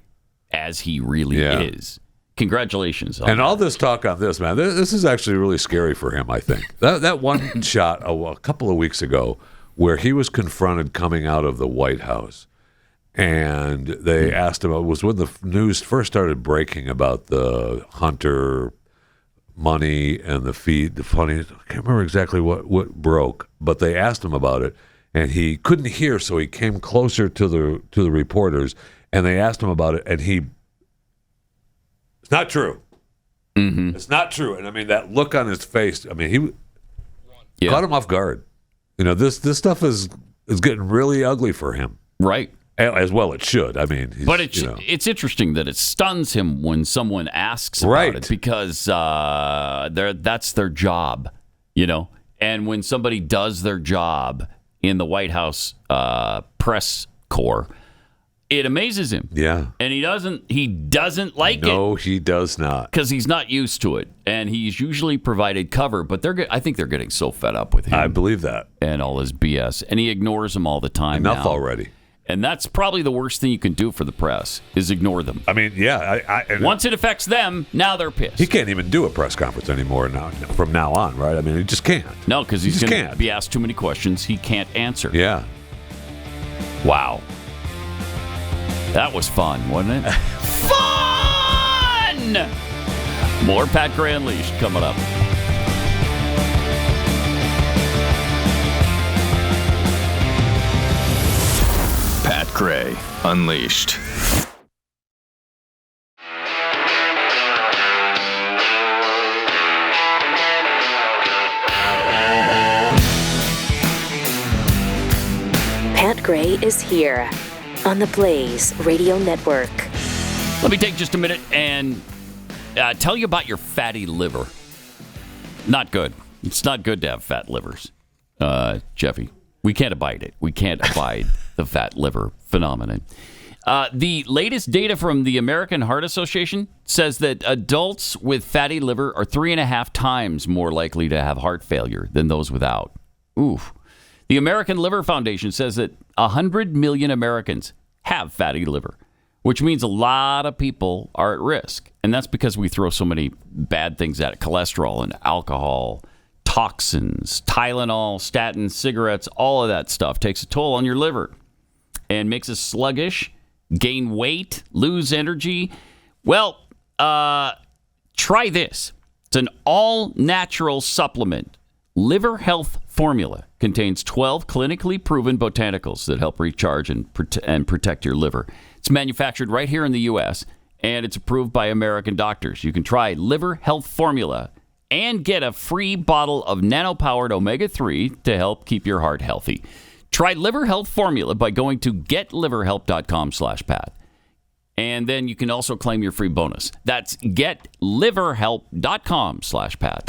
as he really is. Congratulations. And all this talk on this, man, this is actually really scary for him, I think. That one shot a couple of weeks ago where he was confronted coming out of the White House, and they asked him, it was when the news first started breaking about the Hunter money and the feed, the funny, I can't remember exactly what broke, but they asked him about it, and he couldn't hear, so he came closer to the reporters, and they asked him about it, and it's not true. Mm-hmm. It's not true. And I mean, that look on his face, I mean, he caught him off guard. You know, this stuff is getting really ugly for him. Right. As well it should. I mean, but it's interesting that it stuns him when someone asks about it because that's their job, you know. And when somebody does their job in the White House press corps, it amazes him. Yeah. And he doesn't like it. No, he does not. Because he's not used to it. And he's usually provided cover, but I think they're getting so fed up with him. I believe that. And all his BS. And he ignores them all the time. Enough now. already. And that's probably the worst thing you can do for the press is ignore them. I mean, yeah. Once it affects them, now they're pissed. He can't even do a press conference anymore from now on, right? I mean, he just can't. No, because he's going to be asked too many questions he can't answer. Yeah. Wow. That was fun, wasn't it? Fun! More Pat Gray Unleashed coming up. Pat Gray Unleashed. Pat Gray is here on the Blaze Radio Network. Let me take just a minute and tell you about your fatty liver. Not good. It's not good to have fat livers, Jeffy. We can't abide it. We can't abide the fat liver phenomenon. The latest data from the American Heart Association says that adults with fatty liver are 3.5 times more likely to have heart failure than those without. Oof. The American Liver Foundation says that 100 million Americans have fatty liver, which means a lot of people are at risk. And that's because we throw so many bad things at it. Cholesterol and alcohol, toxins, Tylenol, statins, cigarettes, all of that stuff takes a toll on your liver and makes us sluggish, gain weight, lose energy. Well, try this. It's an all-natural supplement. Liver Health Formula contains 12 clinically proven botanicals that help recharge and protect your liver. It's manufactured right here in the U.S., and it's approved by American doctors. You can try Liver Health Formula and get a free bottle of nano-powered omega-3 to help keep your heart healthy. Try Liver Health Formula by going to getliverhelp.com/Pat. And then you can also claim your free bonus. That's getliverhelp.com/Pat.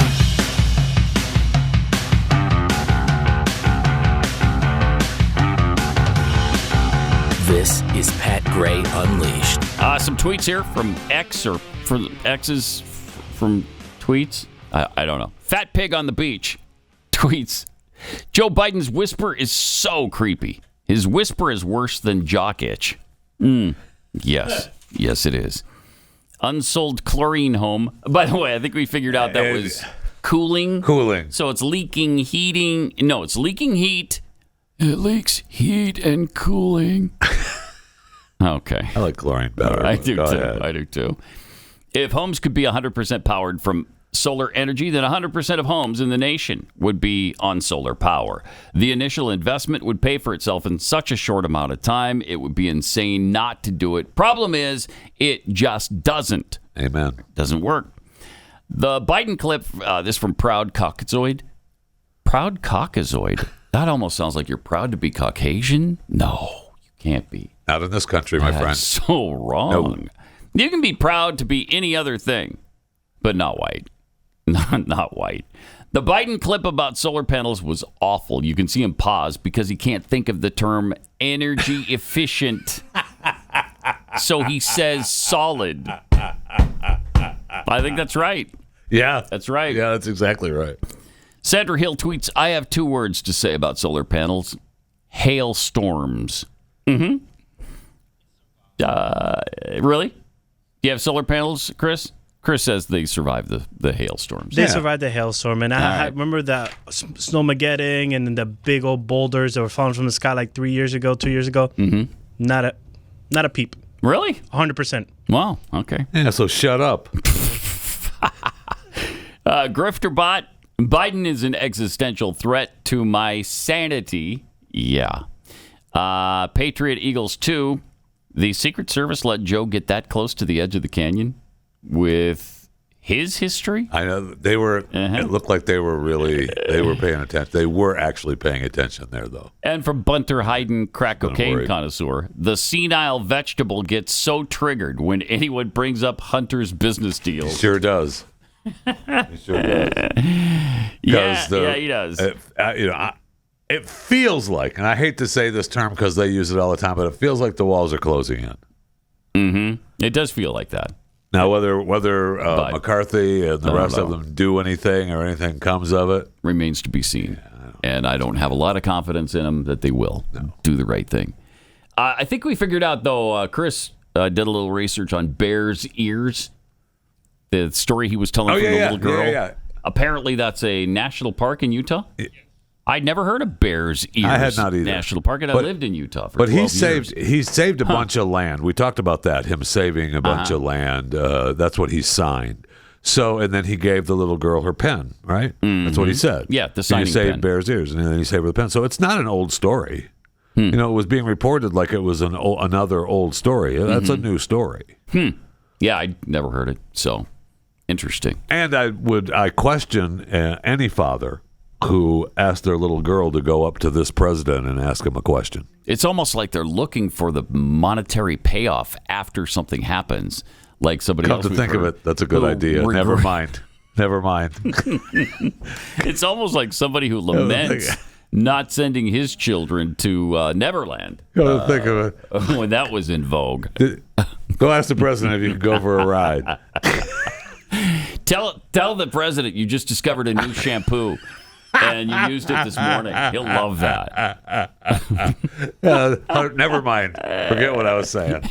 This is Pat Gray Unleashed. Some tweets here from X or from X's from tweets. I don't know. Fat Pig on the Beach tweets, Joe Biden's whisper is so creepy. His whisper is worse than jock itch. Yes. Yes, it is. Unsold chlorine home. By the way, I think we figured out that was cooling. Cooling. So it's leaking heating. No, it's leaking heat It leaks heat and cooling. Okay. I like chlorine better. I do Go too. ahead. I do too. If homes could be 100% powered from solar energy, then 100% of homes in the nation would be on solar power. The initial investment would pay for itself in such a short amount of time. It would be insane not to do it. Problem is, it just doesn't. Amen. Doesn't work. The Biden clip, this from Proud Caucasoid. Proud Caucasoid? That almost sounds like you're proud to be Caucasian. No, you can't be. Not in this country, my friend. So wrong. Nope. You can be proud to be any other thing, but not white. Not white. The Biden clip about solar panels was awful. You can see him pause because he can't think of the term energy efficient. So he says solid. I think that's right. Yeah. That's right. Yeah, that's exactly right. Sandra Hill tweets, I have 2 words to say about solar panels. Hailstorms. Mm-hmm. Really? Do you have solar panels, Chris? Chris says they survived the hailstorms. They survived the hailstorm, and I remember the snowmageddon and the big old boulders that were falling from the sky like 2 years ago. Mm-hmm. Not a peep. Really? 100%. Wow. Okay. Yeah. So shut up. Grifterbot. Biden is an existential threat to my sanity. Yeah. Patriot Eagles 2. The Secret Service let Joe get that close to the edge of the canyon with his history? I know they were. It looked like they were paying attention. They were actually paying attention there, though. And from Bunter Hayden, crack cocaine connoisseur, the senile vegetable gets so triggered when anyone brings up Hunter's business deals. He sure does. He sure does. Yeah, he does. It feels like, and I hate to say this term because they use it all the time, but it feels like the walls are closing in. Mm-hmm. It does feel like that. Now, whether McCarthy and the rest of them do anything or anything comes of it remains to be seen. And I don't have a lot of confidence in them that they will do the right thing. I think we figured out, though, Chris did a little research on bears' ears. The story he was telling from the little girl. Yeah. Apparently, that's a national park in Utah. I'd never heard of Bears Ears I had not either. National Park, and I lived in Utah for 12 years. He saved a bunch of land. We talked about that, him saving a bunch of land. That's what he signed. So, and then he gave the little girl her pen, right? Mm-hmm. That's what he said. Yeah, the signing pen. He saved pen. Bears Ears, and then he saved her the pen. So it's not an old story. You know, it was being reported like it was another old story. That's a new story. Yeah, I never heard it. So, interesting. And I question any father who asked their little girl to go up to this president and ask him a question. It's almost like they're looking for the monetary payoff after something happens. Like somebody Come else. to think of it, that's a good idea. Never mind. It's almost like somebody who laments not sending his children to Neverland. Come to think of it. When that was in vogue. Go ask the president if you can go for a ride. Tell the president you just discovered a new shampoo. And you used it this morning. He'll love that. Never mind. Forget what I was saying.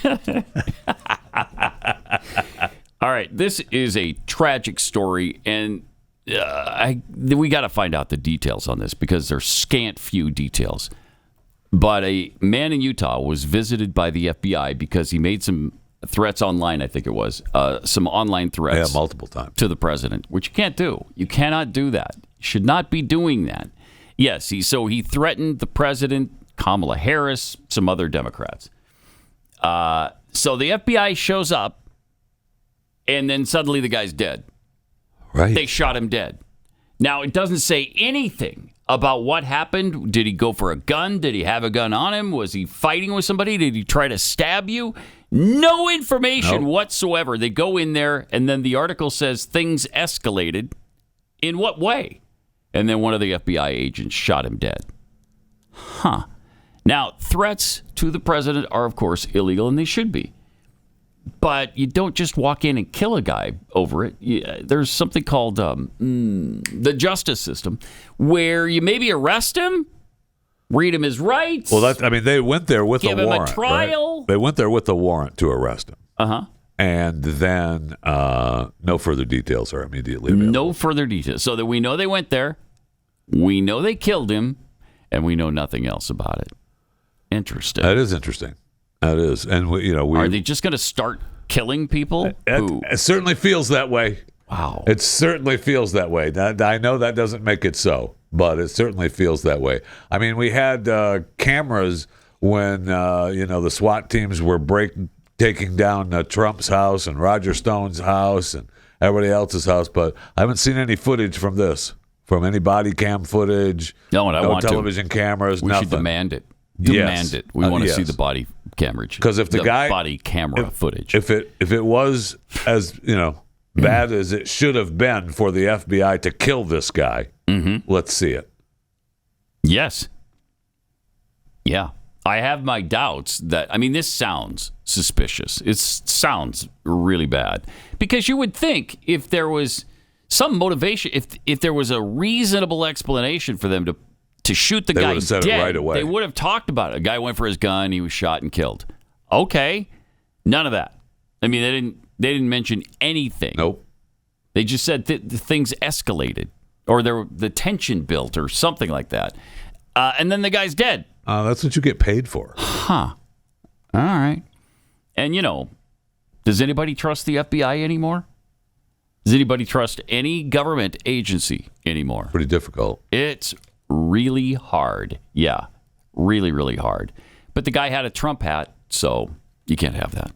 All right. This is a tragic story, and we got to find out the details on this because there's scant few details. But a man in Utah was visited by the FBI because he made some threats online, I think it was. Some online threats. Yeah, multiple times. To the president, which you can't do. You cannot do that. Should not be doing that. Yes, he threatened the president, Kamala Harris, some other Democrats. So the FBI shows up, and then suddenly the guy's dead. Right. They shot him dead. Now, it doesn't say anything about what happened. Did he go for a gun? Did he have a gun on him? Was he fighting with somebody? Did he try to stab you? No information whatsoever. They go in there, and then the article says things escalated. In what way? And then one of the FBI agents shot him dead. Now, threats to the president are, of course, illegal, and they should be. But you don't just walk in and kill a guy over it. There's something called the justice system, where you maybe arrest him, read him his rights. Well, they went there with a warrant. Give him a trial. Right? They went there with a warrant to arrest him. Uh-huh. And then no further details are immediately available. No further details. So that we know they went there. We know they killed him. and we know nothing else about it. Interesting. That is interesting. That is. And, are they just going to start killing people? It certainly feels that way. Wow. It certainly feels that way. I know that doesn't make it so, but it certainly feels that way. I mean, we had cameras when, the SWAT teams were taking down Trump's house and Roger Stone's house and everybody else's house, but I haven't seen any footage from this, from any body cam footage, no television cameras, we nothing. Should demand it. Demand it. We want to yes. see the body camera. Because if the guy body camera footage, if it was as bad as it should have been for the FBI to kill this guy, let's see it. Yes. Yeah, I have my doubts that. I mean, this sounds suspicious. It sounds really bad because you would think if there was some motivation, if there was a reasonable explanation for them to shoot the guy dead, right away. They would have talked about it. A guy went for his gun, he was shot and killed. Okay, none of that. I mean, they didn't mention anything. Nope. They just said things escalated or the tension built or something like that, and then the guy's dead. That's what you get paid for. Huh. All right. And does anybody trust the FBI anymore? Does anybody trust any government agency anymore? Pretty difficult. It's really hard. Yeah, really, really hard. But the guy had a Trump hat, so you can't have that.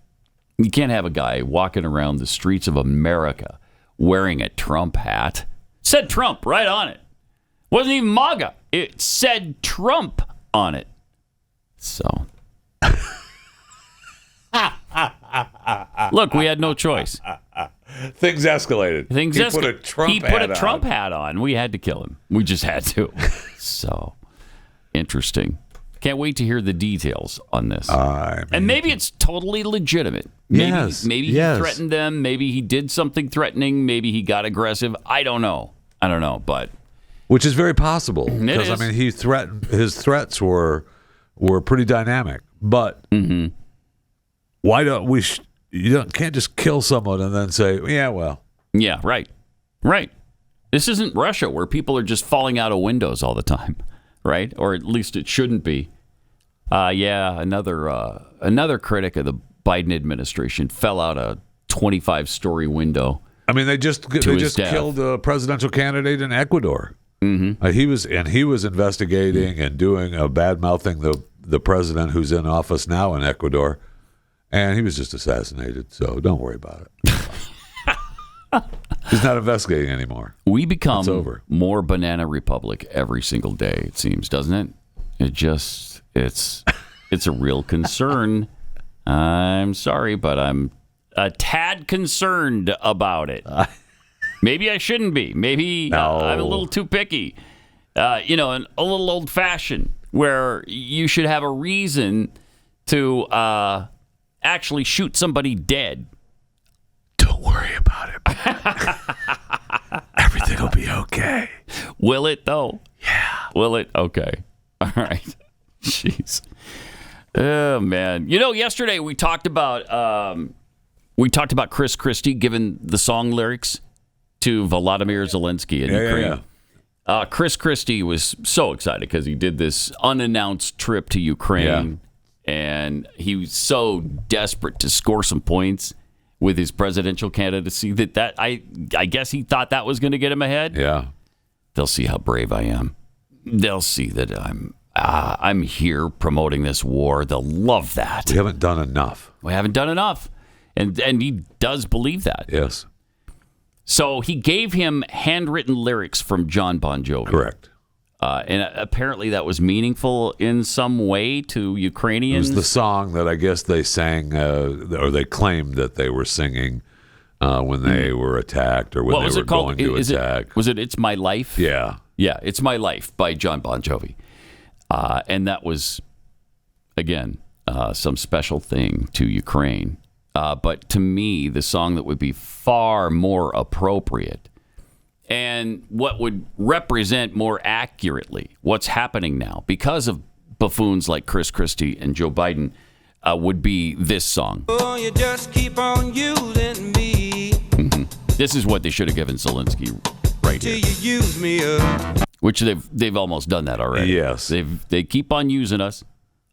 You can't have a guy walking around the streets of America wearing a Trump hat. Said Trump right on it. Wasn't even MAGA. It said Trump on it. So. Look, we had no choice. Things escalated. He put a Trump hat on. We had to kill him. We just had to. So, interesting. Can't wait to hear the details on this. And maybe it's totally legitimate. Maybe he threatened them. Maybe he did something threatening. Maybe he got aggressive. I don't know. But which is very possible because I mean his threats were pretty dynamic. But why don't we? Can't just kill someone and then say, yeah, right. This isn't Russia where people are just falling out of windows all the time, right? Or at least it shouldn't be. Another critic of the Biden administration fell out a 25-story window. I mean, they just killed a presidential candidate in Ecuador. He was investigating and doing bad-mouthing the president who's in office now in Ecuador, and he was just assassinated. So don't worry about it. He's not investigating anymore. We become more Banana Republic every single day. It seems, doesn't it? It's a real concern. I'm sorry, but I'm a tad concerned about it. Maybe I shouldn't be. Maybe I'm a little too picky. A little old-fashioned, where you should have a reason to actually shoot somebody dead. Don't worry about it. Everything will be okay. Will it, though? Yeah. Will it? Okay. All right. Jeez. Oh, man. Yesterday we talked about Chris Christie giving the song lyrics to Volodymyr Zelensky in Ukraine. Yeah. Chris Christie was so excited because he did this unannounced trip to Ukraine, and he was so desperate to score some points with his presidential candidacy that I guess he thought that was going to get him ahead. Yeah. They'll see how brave I am. They'll see that I'm here promoting this war. They'll love that. We haven't done enough. And he does believe that. Yes. So he gave him handwritten lyrics from John Bon Jovi. Correct. And apparently that was meaningful in some way to Ukrainians. It was the song that I guess they sang, or they claimed that they were singing when they were attacked or when they were going to attack. Was it It's My Life? Yeah. Yeah, It's My Life by John Bon Jovi. And that was, again, some special thing to Ukraine. But to me, the song that would be far more appropriate and what would represent more accurately what's happening now because of buffoons like Chris Christie and Joe Biden would be this song. Oh, you just keep on using me. This is what they should have given Zelensky right here. Till you use me up. which they've almost done that already. Yes. They keep on using us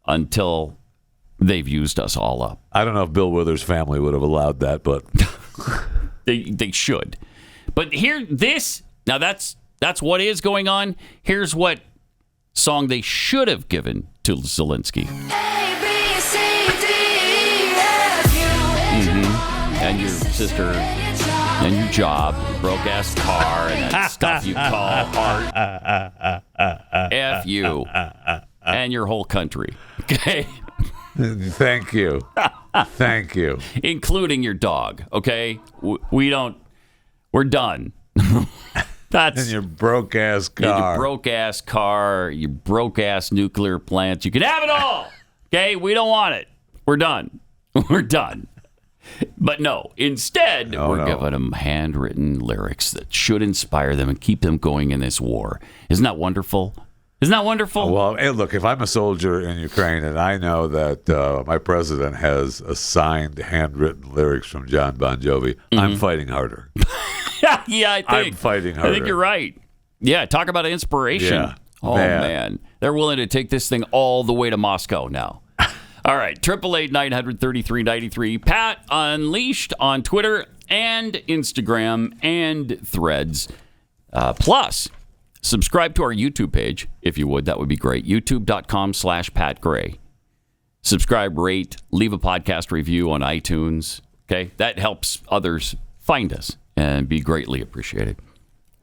until they've used us all up. I don't know if Bill Withers' family would have allowed that, but they should. But now that's what is going on. Here's what song they should have given to Zelensky. And your sister, and your job, your broke-ass car, and that stuff you call art. F you. And your whole country. Okay? Thank you. Thank you. Including your dog, okay? We're done. And your broke-ass car. And your broke-ass car, your broke-ass nuclear plants. You can have it all, okay? We don't want it. We're done. We're done. But no, instead, we're giving them handwritten lyrics that should inspire them and keep them going in this war. Isn't that wonderful? Isn't that wonderful? Well, hey, look, if I'm a soldier in Ukraine and I know that my president has assigned handwritten lyrics from John Bon Jovi, I'm fighting harder. Yeah, I'm fighting harder. I think you're right. Yeah, talk about inspiration. Yeah, oh, man. They're willing to take this thing all the way to Moscow now. All right, 888-933-93. Pat Unleashed on Twitter and Instagram and Threads. Plus, subscribe to our YouTube page, if you would. That would be great. YouTube.com/Pat Gray. Subscribe, rate, leave a podcast review on iTunes. Okay, that helps others find us and be greatly appreciated.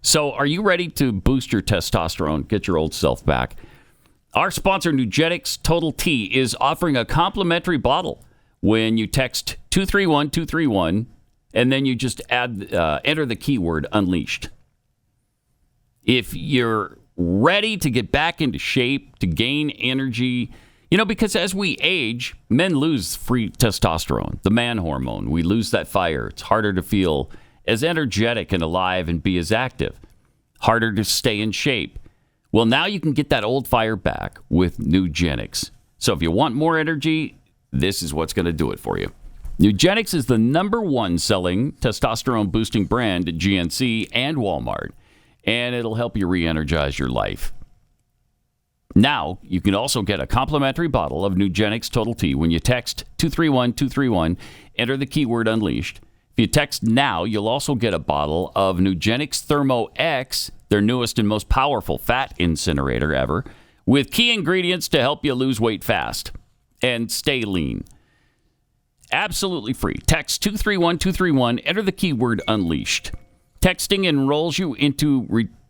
So, are you ready to boost your testosterone, get your old self back? Our sponsor, Nugenix Total T, is offering a complimentary bottle when you text 231-231, and then you just enter the keyword Unleashed. If you're ready to get back into shape, to gain energy, because as we age, men lose free testosterone, the man hormone. We lose that fire. It's harder to feel as energetic and alive and be as active. Harder to stay in shape. Well, now you can get that old fire back with Nugenix. So if you want more energy, this is what's going to do it for you. Nugenix is the #1 selling testosterone-boosting brand at GNC and Walmart, and it'll help you re-energize your life. Now, you can also get a complimentary bottle of Nugenix Total T when you text 231-231, enter the keyword Unleashed. If you text now, you'll also get a bottle of Nugenix Thermo X, their newest and most powerful fat incinerator ever, with key ingredients to help you lose weight fast and stay lean. Absolutely free. Text 231-231, enter the keyword Unleashed. Texting enrolls you into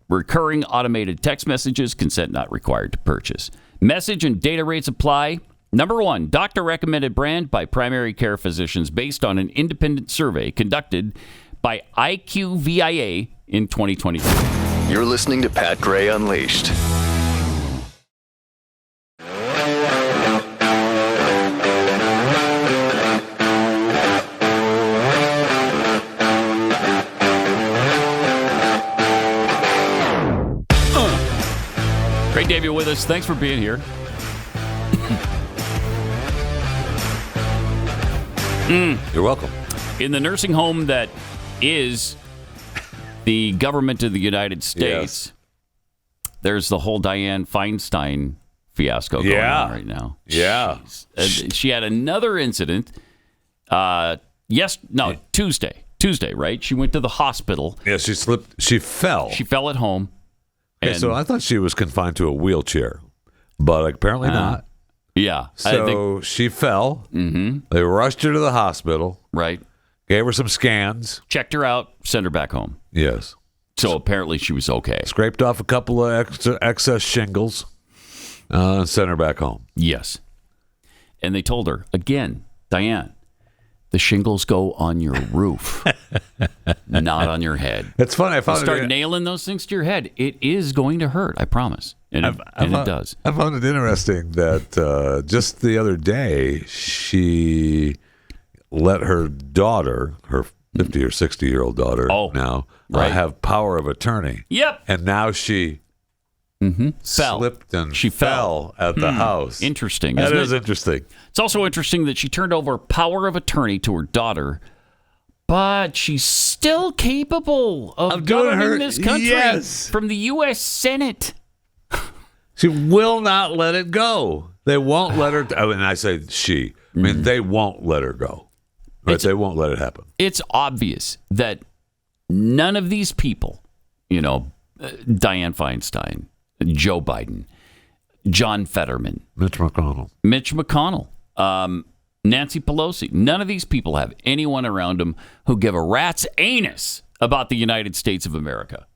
recurring automated text messages, consent not required to purchase. Message and data rates apply. #1, doctor-recommended brand by primary care physicians based on an independent survey conducted by IQVIA in 2022. You're listening to Pat Gray Unleashed. Great to have you with us. Thanks for being here. You're welcome. In the nursing home that is the government of the United States, there's the whole Dianne Feinstein fiasco going on right now. Yeah. She had another incident. Tuesday, right? She went to the hospital. Yeah, she slipped. She fell. She fell at home. Okay, so I thought she was confined to a wheelchair, but apparently not. Yeah. So she fell. Mm-hmm. They rushed her to the hospital. Right. Gave her some scans. Checked her out. Sent her back home. Yes. So apparently she was okay. Scraped off a couple of excess shingles and sent her back home. Yes. And they told her, again, Diane, the shingles go on your roof, not on your head. It's funny. I found start nailing those things to your head. It is going to hurt, I promise. And it does. I found it interesting that just the other day, she let her daughter, her 50 or 60-year-old daughter now, have power of attorney. Yep. And now she slipped and she fell at the house. Interesting. That is interesting. It's also interesting that she turned over power of attorney to her daughter, But she's still capable of governing this country from the U.S. Senate. She will not let it go. They won't let her. I say she. I mean, they won't let her go. Right? They won't let it happen. It's obvious that none of these people, Dianne Feinstein, Joe Biden, John Fetterman, Mitch McConnell, Nancy Pelosi, none of these people have anyone around them who give a rat's anus about the United States of America.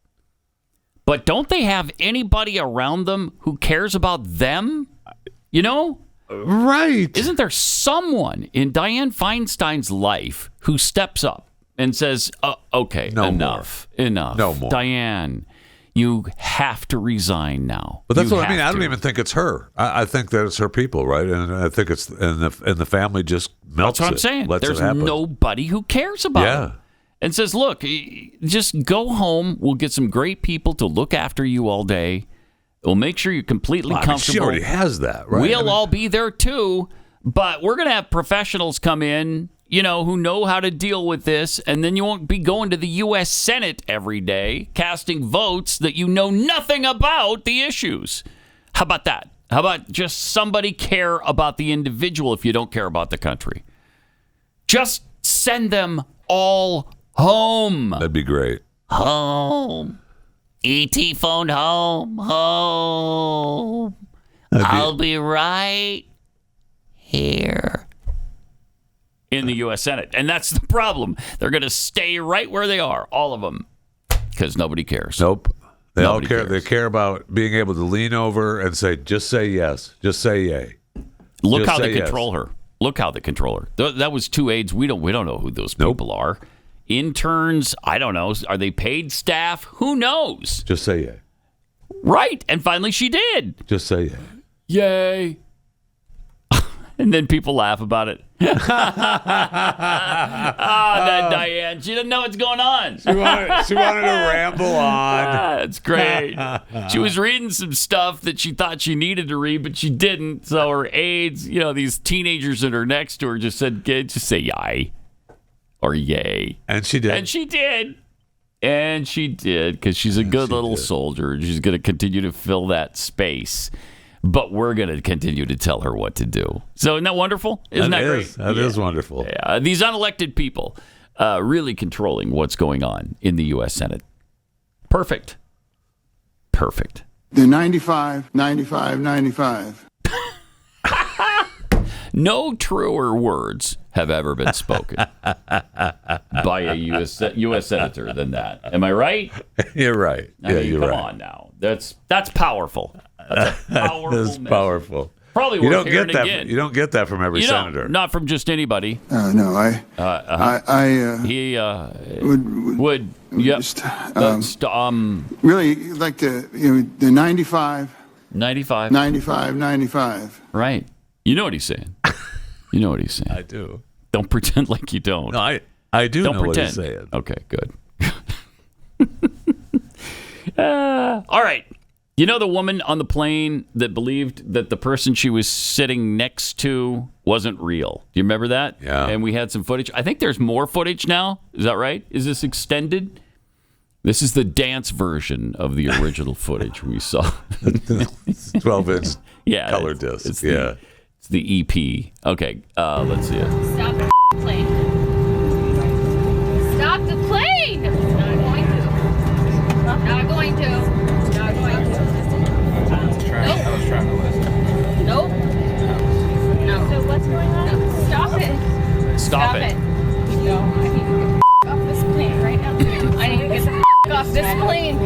But don't they have anybody around them who cares about them? Right. Isn't there someone in Dianne Feinstein's life who steps up and says, okay, enough. No more. Dianne, you have to resign now. But that's what I mean. I don't even think it's her. I think that it's her people, right? And I think it's and the family just melts. That's what I'm saying. There's nobody who cares about it. And says, look, just go home. We'll get some great people to look after you all day. We'll make sure you're completely comfortable. She already has that, right? We'll all be there too, but we're going to have professionals come in, who know how to deal with this, and then you won't be going to the U.S. Senate every day, casting votes that you know nothing about the issues. How about that? How about just somebody care about the individual if you don't care about the country? Just send them all home. That'd be great. Home. E.T. phoned home. Home. I'll be right here in the U.S. Senate. And that's the problem. They're going to stay right where they are, all of them, because nobody cares. Nope. They Nobody all care. cares. They care about being able to lean over and say, just say yes. Just say yay. Look Just how say they control her. Look how they control her. That was 2 aides. We don't know who those people are. Interns, I don't know. Are they paid staff? Who knows? Just say yay. Right. And finally she did. Just say yay. Yay. And then people laugh about it. That Dianne. She doesn't know what's going on. She wanted to ramble on. That's great. She was reading some stuff that she thought she needed to read, but she didn't. So her aides, these teenagers that are next to her just said, just say yay. Or yay. And she did. And she did, because she's a good little soldier. And she's going to continue to fill that space. But we're going to continue to tell her what to do. So isn't that wonderful? Isn't that great? That is wonderful. Yeah. These unelected people really controlling what's going on in the U.S. Senate. Perfect. They're 95, 95, 95. No truer words have ever been spoken by a U.S. senator than that. Am I right? You're right. Come on now. That's powerful. That's a powerful That's message. powerful. Probably you worth don't hearing get that. again. You don't get that from every senator. Not from just anybody. No, He would. Yep. Really like the 95. 95. 95, 95. Right. You know what he's saying. I do. Don't pretend like you don't. No, I do Don't know pretend. what he's saying. Okay, good. All right. You know the woman on the plane that believed that the person she was sitting next to wasn't real? Do you remember that? Yeah. And we had some footage. I think there's more footage now. Is that right? Is this extended? This is the dance version of the original footage we saw. 12-inch color disc. It's the EP. Okay, let's see it. Stop the plane. Stop the plane! Not going to. Not going to. Not going to. Nope. I was trying to listen. Nope. No. So what's going on? No. Stop it. Stop it. No, I need to get off this plane right now. I need to get the off this plane.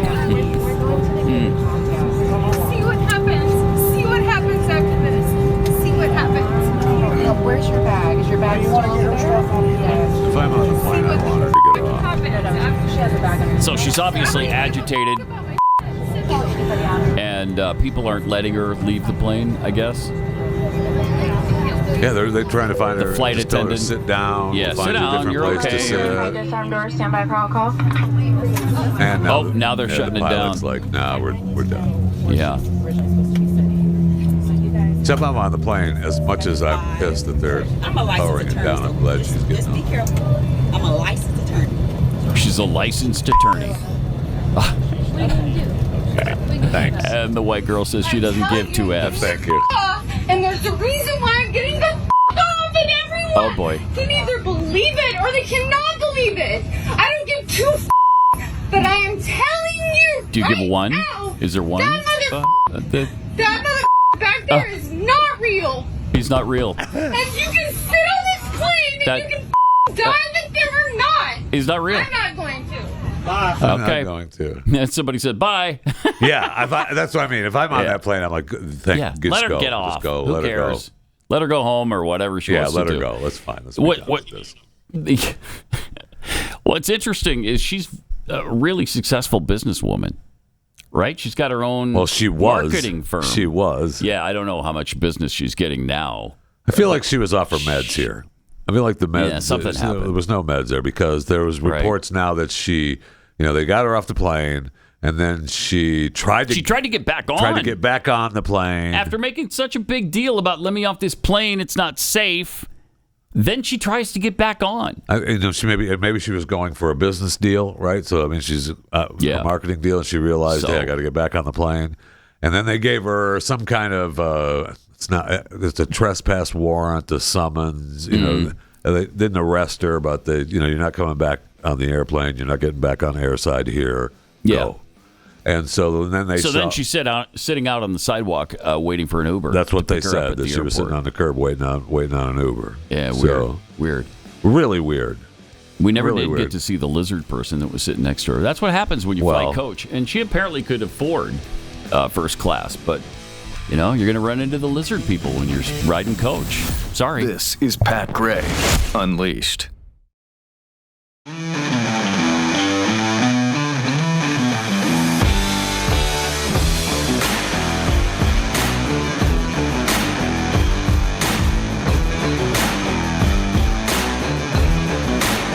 See what happens. See what happens after this. See what happens. Where's your bag? Is your bag still over there? If I'm on the plane, I want her to get off. She has a bag under. So she's obviously agitated, and people aren't letting her leave the plane, I guess. Yeah, they're trying to find The her. flight just tell her to attendant. sit down. Yeah, find sit a down, different you're place okay. to sit. Disarm door, standby protocol. And now they're shutting the it down. pilot's like, nah, we're done. Yeah. Except I'm on the plane, as much as I'm pissed that they're lowering it down, I'm glad she's getting Just be off. careful. I'm a licensed She's a licensed attorney. Okay, thanks. And the white girl says she doesn't give two F's. Thank you. And there's a reason why I'm getting the off, and everyone can either believe it or they cannot believe it. I don't give two but I am telling you. Do you give one? Now, Is there one? That back there is not real. He's not real. And you can sit on this plane and you can die with them or not. He's not real. I'm not going to. I'm not going to. And somebody said bye. Yeah, that's what I mean. If I'm on that plane, I'm like, let her get off. Just go. Who let cares? her go. Let her go home or whatever she wants to do. Yeah, let her go. That's fine. Let's this. What's interesting is she's a really successful businesswoman, right? She's got her own marketing firm. She was. Yeah, I don't know how much business she's getting now. I feel like she was off her meds here. I feel like the meds. Yeah, something happened. There was no meds there because there was reports now that they got her off the plane and then she tried to get back on. Tried to get back on the plane after making such a big deal about let me off this plane. It's not safe. Then she tries to get back on. She maybe she was going for a business deal, right? So I mean, she's a marketing deal, and she realized, hey, I got to get back on the plane. And then they gave her some kind of it's a trespass warrant, a summons. They didn't arrest her, but you're not coming back on the airplane. You're not getting back on the airside here. Yeah. Go. And so then then she sitting out on the sidewalk waiting for an Uber. That's what they said, that she was sitting on the curb waiting on an Uber. Yeah, weird. Really weird. We never did get to see the lizard person that was sitting next to her. That's what happens when you fly coach. And she apparently could afford first class, but you're going to run into the lizard people when you're riding coach. Sorry. This is Pat Gray Unleashed.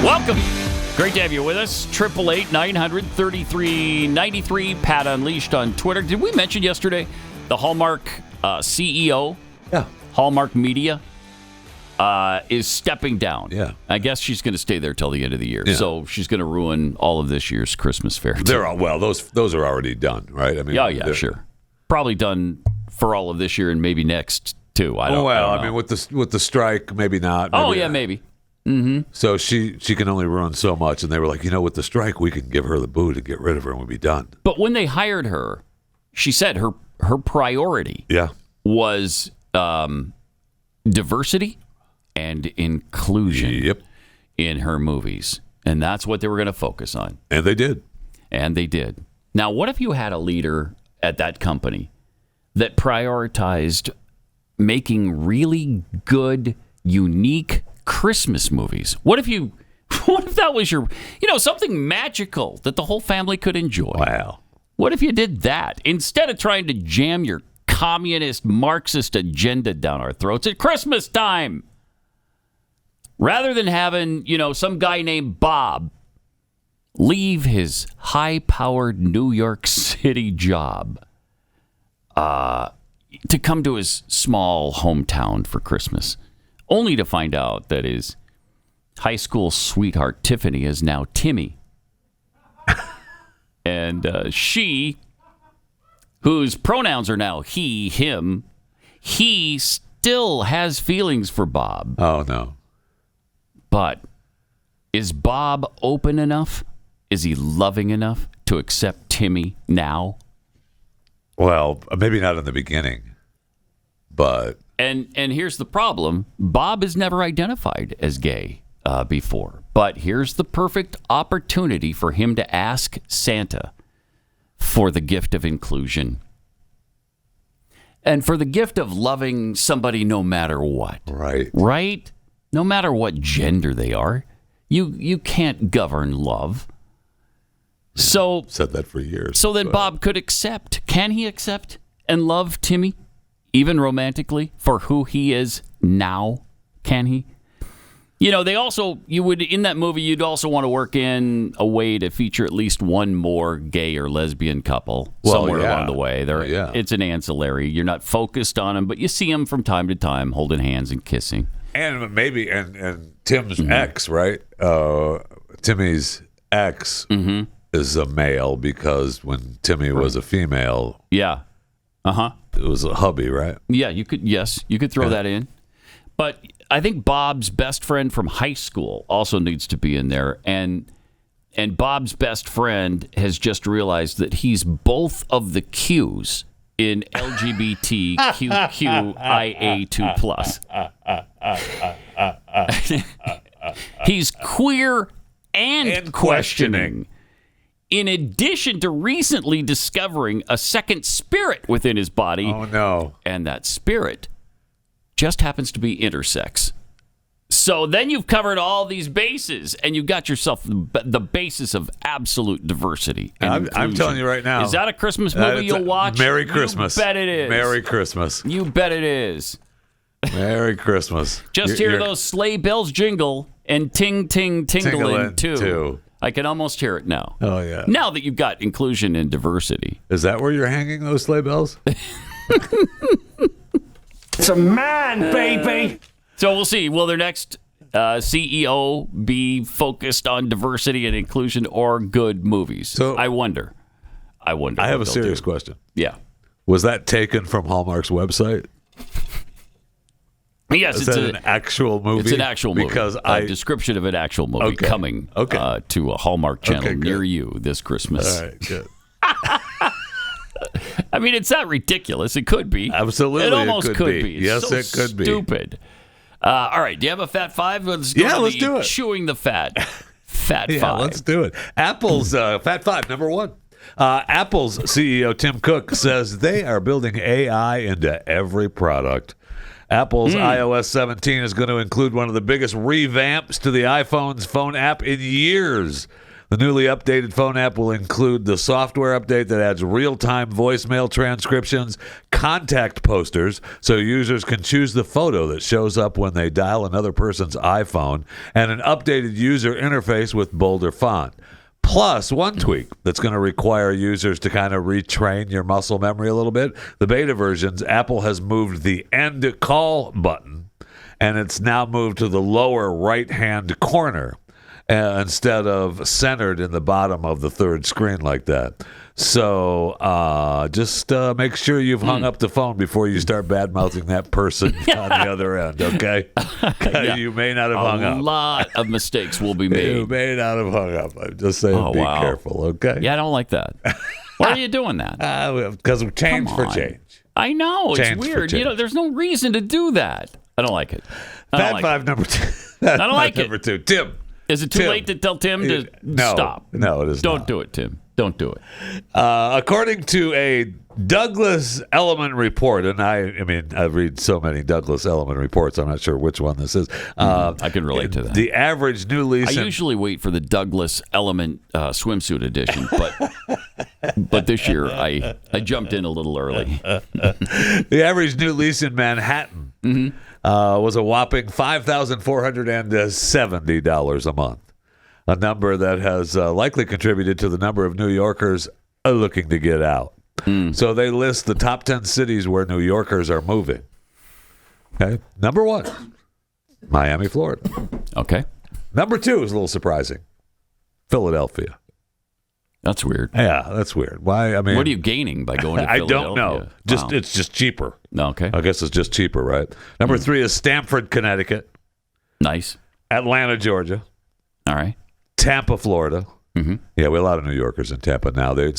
Welcome. Great to have you with us. 888-900-3393. Pat Unleashed on Twitter. Did we mention yesterday the Hallmark CEO? Yeah. Hallmark Media is stepping down. Yeah. I guess she's going to stay there till the end of the year. Yeah. So she's going to ruin all of this year's Christmas fair. Those are already done, right? I mean, sure. Probably done for all of this year and maybe next too. I don't know. I mean, with the strike, maybe not. Maybe. Mm-hmm. So she can only ruin so much, and they were like, with the strike, we can give her the boot and get rid of her, and we'll be done. But when they hired her, she said her priority was diversity and inclusion in her movies, and that's what they were going to focus on. And they did. Now, what if you had a leader at that company that prioritized making really good, unique Christmas movies? What if that was your, something magical that the whole family could enjoy? Wow. What if you did that instead of trying to jam your communist Marxist agenda down our throats at Christmas time? Rather than having, some guy named Bob leave his high-powered New York City job to come to his small hometown for Christmas, only to find out that his high school sweetheart, Tiffany, is now Timmy. And she, whose pronouns are now he, him, he still has feelings for Bob. Oh, no. But is Bob open enough? Is he loving enough to accept Timmy now? Well, maybe not in the beginning, but... And here's the problem. Bob is never identified as gay before. But here's the perfect opportunity for him to ask Santa for the gift of inclusion. And for the gift of loving somebody no matter what. Right. Right? No matter what gender they are. You can't govern love. So said that for years. So then Bob could accept. Can he accept and love Timmy? Even romantically, for who he is now, can he? They also, in that movie, you'd also want to work in a way to feature at least one more gay or lesbian couple somewhere along the way. It's an ancillary. You're not focused on them, but you see them from time to time holding hands and kissing. And maybe, and Tim's ex, right? Timmy's X is a male because when Timmy was a female, yeah, it was a hubby, right? Yeah, you could throw that in. But I think Bob's best friend from high school also needs to be in there, and Bob's best friend has just realized that he's both of the Qs in LGBTQIA2+. He's queer and questioning. In addition to recently discovering a second spirit within his body. Oh, no. And that spirit just happens to be intersex. So then you've covered all these bases, and you've got yourself the basis of absolute diversity. And I'm telling you right now. Is that a Christmas movie you'll watch? Merry Christmas. You bet it is. Merry Christmas. You bet it is. Merry Christmas. Just hear those sleigh bells jingle and ting, ting, tingling too. I can almost hear it now. Oh, yeah. Now that you've got inclusion and diversity. Is that where you're hanging those sleigh bells? It's a man, baby. So we'll see. Will their next CEO be focused on diversity and inclusion or good movies? So I wonder. I have a serious question. Yeah. Was that taken from Hallmark's website? Yes, it's an actual movie. It's an actual movie. Because a description of an actual movie coming to a Hallmark channel near you this Christmas. All right, good. I mean, it's not ridiculous. It could be. Absolutely, it almost could be. It's Yes, so it could be. Stupid. All right, do you have a Fat Five? Let's do it. Chewing the fat. Fat Five. Let's do it. Apple's Fat Five, number one. Apple's CEO Tim Cook says they are building AI into every product. Apple's iOS 17 is going to include one of the biggest revamps to the iPhone's phone app in years. The newly updated phone app will include the software update that adds real-time voicemail transcriptions, contact posters, so users can choose the photo that shows up when they dial another person's iPhone, and an updated user interface with bolder font. Plus, one tweak that's going to require users to kind of retrain your muscle memory a little bit. The beta versions, Apple has moved the end call button, and it's now moved to the lower right-hand corner instead of centered in the bottom of the third screen like that. So just make sure you've hung up the phone before you start bad-mouthing that person on the other end, okay? You may not have hung up. A lot of mistakes will be made. You may not have hung up. I'm just saying be careful, okay? Yeah, I don't like that. Why are you doing that? Because of change for change. I know. Change it's weird. There's no reason to do that. I don't like it. Fat Five, number two. I don't like it. Number two. Tim. Is it too late to tell Tim to stop? No, it is not. Don't do it, Tim. Don't do it. According to a Douglas Elliman report, and I mean, I read so many Douglas Elliman reports, I'm not sure which one this is. I can relate to that. The average new lease. I usually wait for the Douglas Elliman swimsuit edition, but this year I jumped in a little early. The average new lease in Manhattan was a whopping $5,470 a month. A number that has likely contributed to the number of New Yorkers looking to get out. So they list the top 10 cities where New Yorkers are moving. Okay, number one, Miami, Florida. Okay. Number two is a little surprising, Philadelphia. That's weird. Yeah, that's weird. Why? I mean, what are you gaining by going to Philadelphia? I don't know. It's just cheaper. Okay. I guess it's just cheaper, right? Number three is Stamford, Connecticut. Nice. Atlanta, Georgia. All right. Tampa, Florida. Mm-hmm. Yeah, we have a lot of New Yorkers in Tampa now. They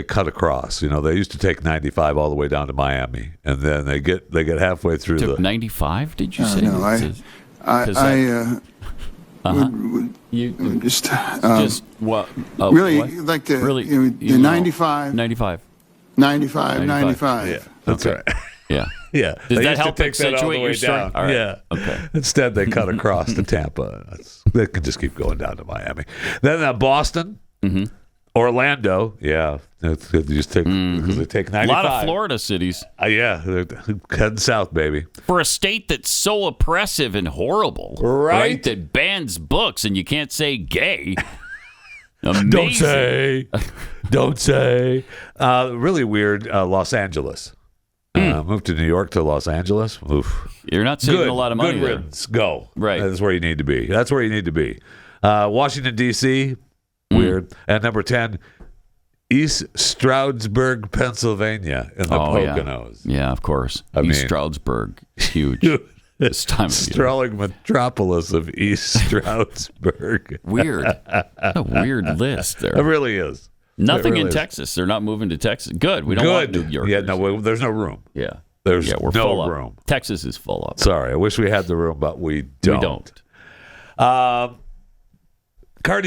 cut across. You know, they used to take 95 all the way down to Miami, and then they get halfway through the 95. Did you say? No, just what? Really, what? like the really, the 95. 95. Yeah, that's right. Yeah. Yeah. Does they that used help to take that all accentuate the way your story? down. All right. Yeah. Okay. Instead, they cut across to Tampa. They can just keep going down to Miami. Then Boston, Orlando. Yeah, they just take because they take 95. A lot of Florida cities. Yeah, they're heading south, baby. For a state that's so oppressive and horrible, right? That bans books and you can't say gay. Amazing. Don't say. Really weird. Los Angeles. Moved to New York to Los Angeles. Oof. You're not saving a lot of money. Good riddance. Go. Right. That's where you need to be. Washington, D.C., Weird. And number 10, East Stroudsburg, Pennsylvania, in the Poconos. Yeah, of course. East Stroudsburg, huge. This time of year. Strolling metropolis of East Stroudsburg. Weird. A weird list there. It really is. Nothing really in is. Texas. They're not moving to Texas. Good. We don't want New Yorkers. Yeah, no, there's no room. Yeah. There's we're no full room. Up. Texas is full up. Sorry, I wish we had the room, but we don't. Cardi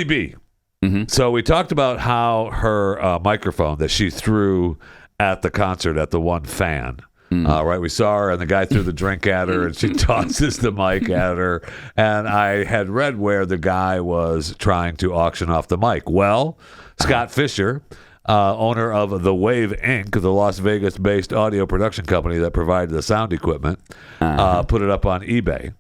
B. Mm-hmm. So we talked about how her microphone that she threw at the concert at the one fan. Right, we saw her, and the guy threw the drink at her, and she tosses the mic at her. And I had read where the guy was trying to auction off the mic. Well, Scott Fisher, owner of The Wave Inc., the Las Vegas-based audio production company that provided the sound equipment, put it up on eBay.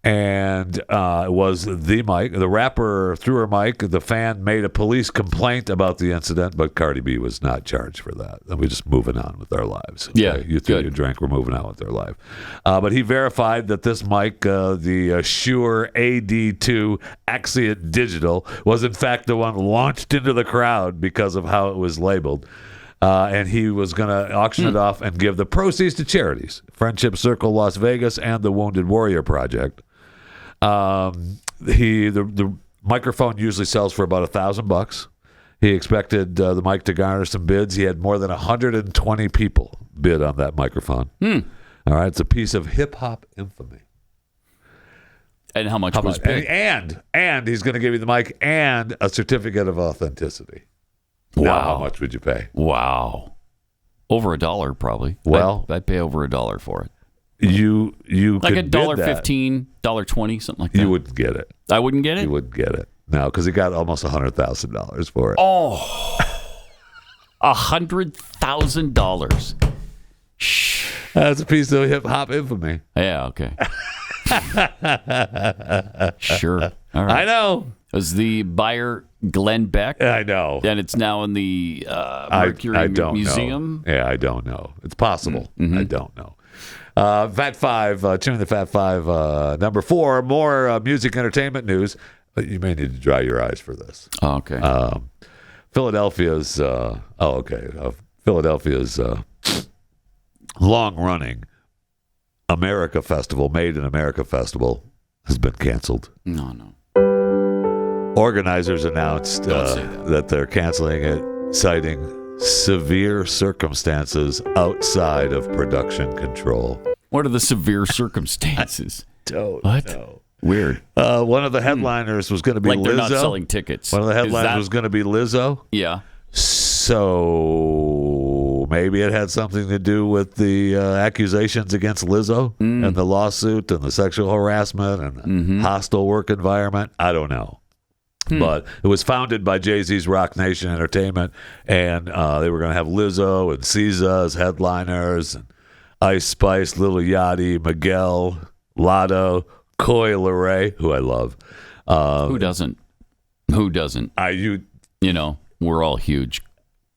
And it was the mic. The rapper threw her mic. The fan made a police complaint about the incident, but Cardi B was not charged for that. And we're just moving on with our lives. Okay? Yeah, you threw your drink. We're moving on with our life. But he verified that this mic, the Shure AD2 Axient Digital, was in fact the one launched into the crowd because of how it was labeled. And he was going to auction it off and give the proceeds to charities, Friendship Circle Las Vegas and the Wounded Warrior Project. The microphone usually sells for about $1,000. He expected the mic to garner some bids. He had more than 120 people bid on that microphone. All right, it's a piece of hip hop infamy. And how much was paid? And he's going to give you the mic and a certificate of authenticity. Wow. Now, how much would you pay? Wow. Over $1 probably. Well, I'd pay over $1 for it. You like could $1.15, $1.20, something like that. You wouldn't get it. I wouldn't get it? You wouldn't get it. No, because he got almost $100,000 for it. Oh. $100,000. That's a piece of hip hop infamy. Yeah, okay. Sure. All right. I know. Was the buyer Glenn Beck? I know. And it's now in the Mercury I don't Museum? know. Yeah, I don't know. It's possible. I don't know. Fat Five, tuning the Fat Five. Number 4, more music entertainment news. But you may need to dry your eyes for this. Oh, okay. Philadelphia's, Philadelphia's long-running America Festival, Made in America Festival, has been canceled. No. Organizers announced that they're canceling it, citing severe circumstances outside of production control. What are the severe circumstances? Don't what? know. Weird. One of the headliners was going to be Lizzo. They're not selling tickets. One of the headliners was going to be Lizzo. Yeah. So maybe it had something to do with the accusations against Lizzo and the lawsuit and the sexual harassment and hostile work environment. I don't know. But it was founded by Jay-Z's Rock Nation Entertainment, and they were going to have Lizzo and SZA as headliners, and Ice Spice, Lil Yachty, Miguel, Lotto, Coi Leray, who I love. Who doesn't? Who doesn't? You know, we're all huge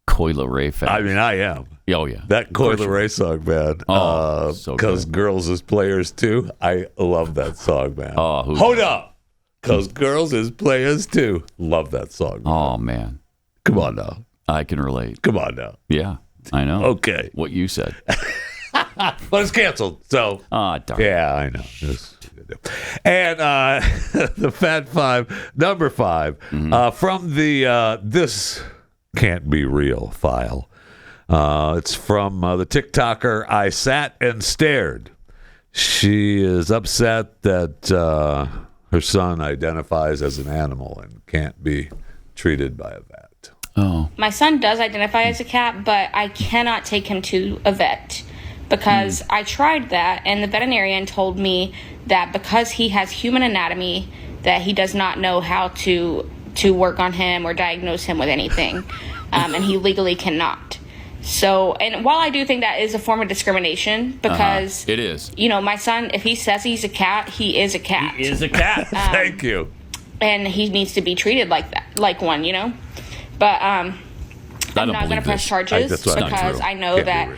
Coi Leray fans. I mean, I am. Oh, yeah. That Coi Leray song, man. Because Girls is Players too. I love that song, man. Hold up. Because Girls is Players too. Love that song, man. Oh, man. Come on now. I can relate. Come on now. Yeah, I know. Okay. What you said. But it's canceled, so. Darn. Yeah, I know. And the Fat Five, number 5, from the This Can't Be Real file. It's from the TikToker I Sat and Stared. She is upset that her son identifies as an animal and can't be treated by a vet. Oh. My son does identify as a cat, but I cannot take him to a vet because I tried that, and the veterinarian told me that because he has human anatomy, that he does not know how to work on him or diagnose him with anything, and he legally cannot. So, and while I do think that is a form of discrimination, because it is, you know, my son, if he says he's a cat, he is a cat. He is a cat. Thank you. And he needs to be treated like that, like one, you know. But I'm not going to press charges because I know that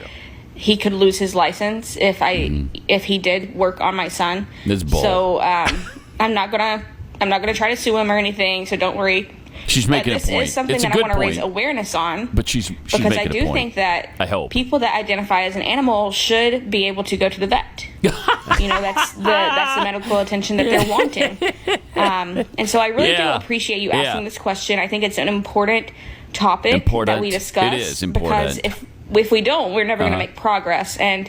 he could lose his license if he did work on my son. This bull. So I'm not gonna try to sue him or anything. So don't worry. She's making this a point. is something It's a that I good want to raise point. awareness on. But she's because making I a do point. think that I hope. people that identify as an animal should be able to go to the vet. That's the medical attention that they're wanting. And so I really do appreciate you asking this question. I think it's an important topic that we discuss. It is important. Because if we don't, we're never going to make progress. And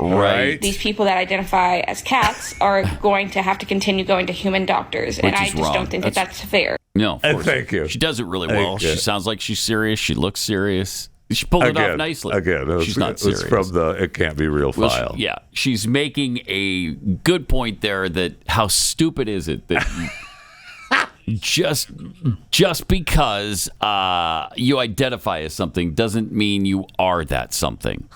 these people that identify as cats are going to have to continue going to human doctors. And I just don't think that's fair. No, thank you. She does it really well. She sounds like she's serious. She looks serious. She pulled it off nicely. She's not serious. It's from the It Can't Be Real file. She's making a good point there that how stupid is it that just because you identify as something doesn't mean you are that something.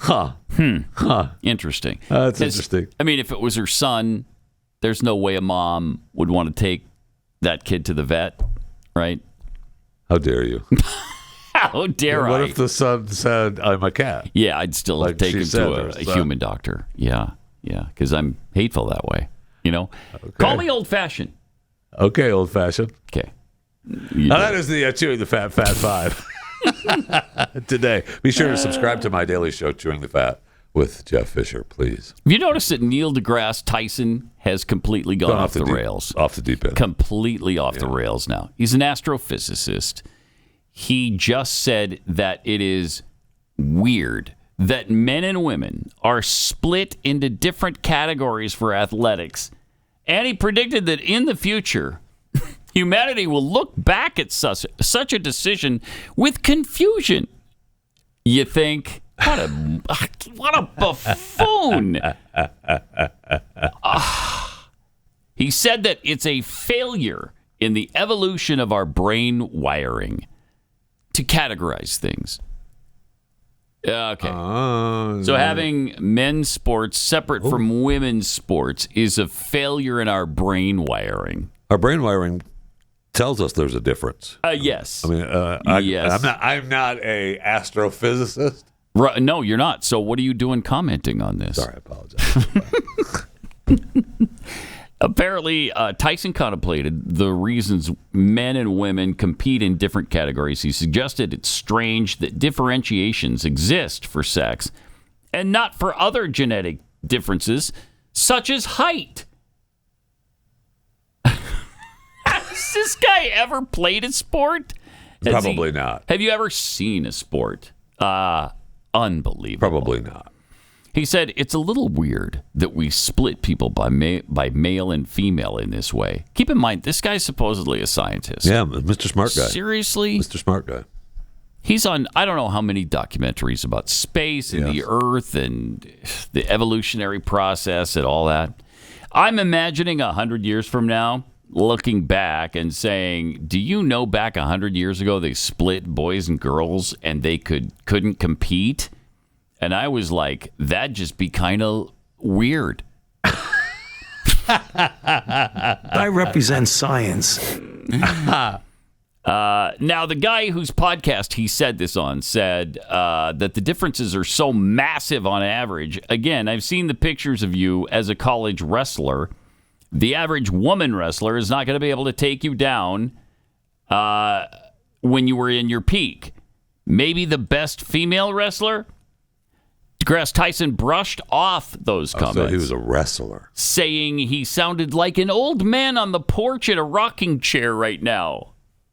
Interesting. That's interesting. I mean, if it was her son, there's no way a mom would want to take that kid to the vet, right? How dare you? How dare I? What if the son said, I'm a cat? Yeah, I'd still take him to a human doctor. Yeah, because I'm hateful that way. Call me old-fashioned. Okay, old-fashioned. Okay. That is the Chewing the Fat Five today. Be sure to subscribe to my daily show, Chewing the Fat, with Jeff Fisher, please. Have you noticed that Neil deGrasse Tyson has completely gone off the rails? Off the deep end. Completely off the rails now. He's an astrophysicist. He just said that it is weird that men and women are split into different categories for athletics. And he predicted that in the future, humanity will look back at such a decision with confusion. You think, what a buffoon. He said that it's a failure in the evolution of our brain wiring to categorize things. Okay. So having men's sports separate from women's sports is a failure in our brain wiring. Our brain wiring tells us there's a difference. Yes. I mean, yes. I'm not a astrophysicist. Right, no, you're not. So what are you doing commenting on this? Sorry, I apologize. Apparently, Tyson contemplated the reasons men and women compete in different categories. He suggested it's strange that differentiations exist for sex and not for other genetic differences, such as height. Has this guy ever played a sport? Probably not. Have you ever seen a sport? Unbelievable. Probably not. He said, it's a little weird that we split people by male and female in this way. Keep in mind, this guy's supposedly a scientist. Yeah, Mr. Smart Guy. Seriously? Mr. Smart Guy. He's on, I don't know how many documentaries about space and the Earth and the evolutionary process and all that. I'm imagining 100 years from now, looking back and saying, do you know back 100 years ago they split boys and girls and they couldn't compete? And I was like, that'd just be kind of weird. I represent science. Now, the guy whose podcast he said this on said that the differences are so massive on average. Again, I've seen the pictures of you as a college wrestler. The average woman wrestler is not going to be able to take you down when you were in your peak. Maybe the best female wrestler? deGrasse Tyson brushed off those comments. So he was a wrestler. Saying he sounded like an old man on the porch in a rocking chair right now.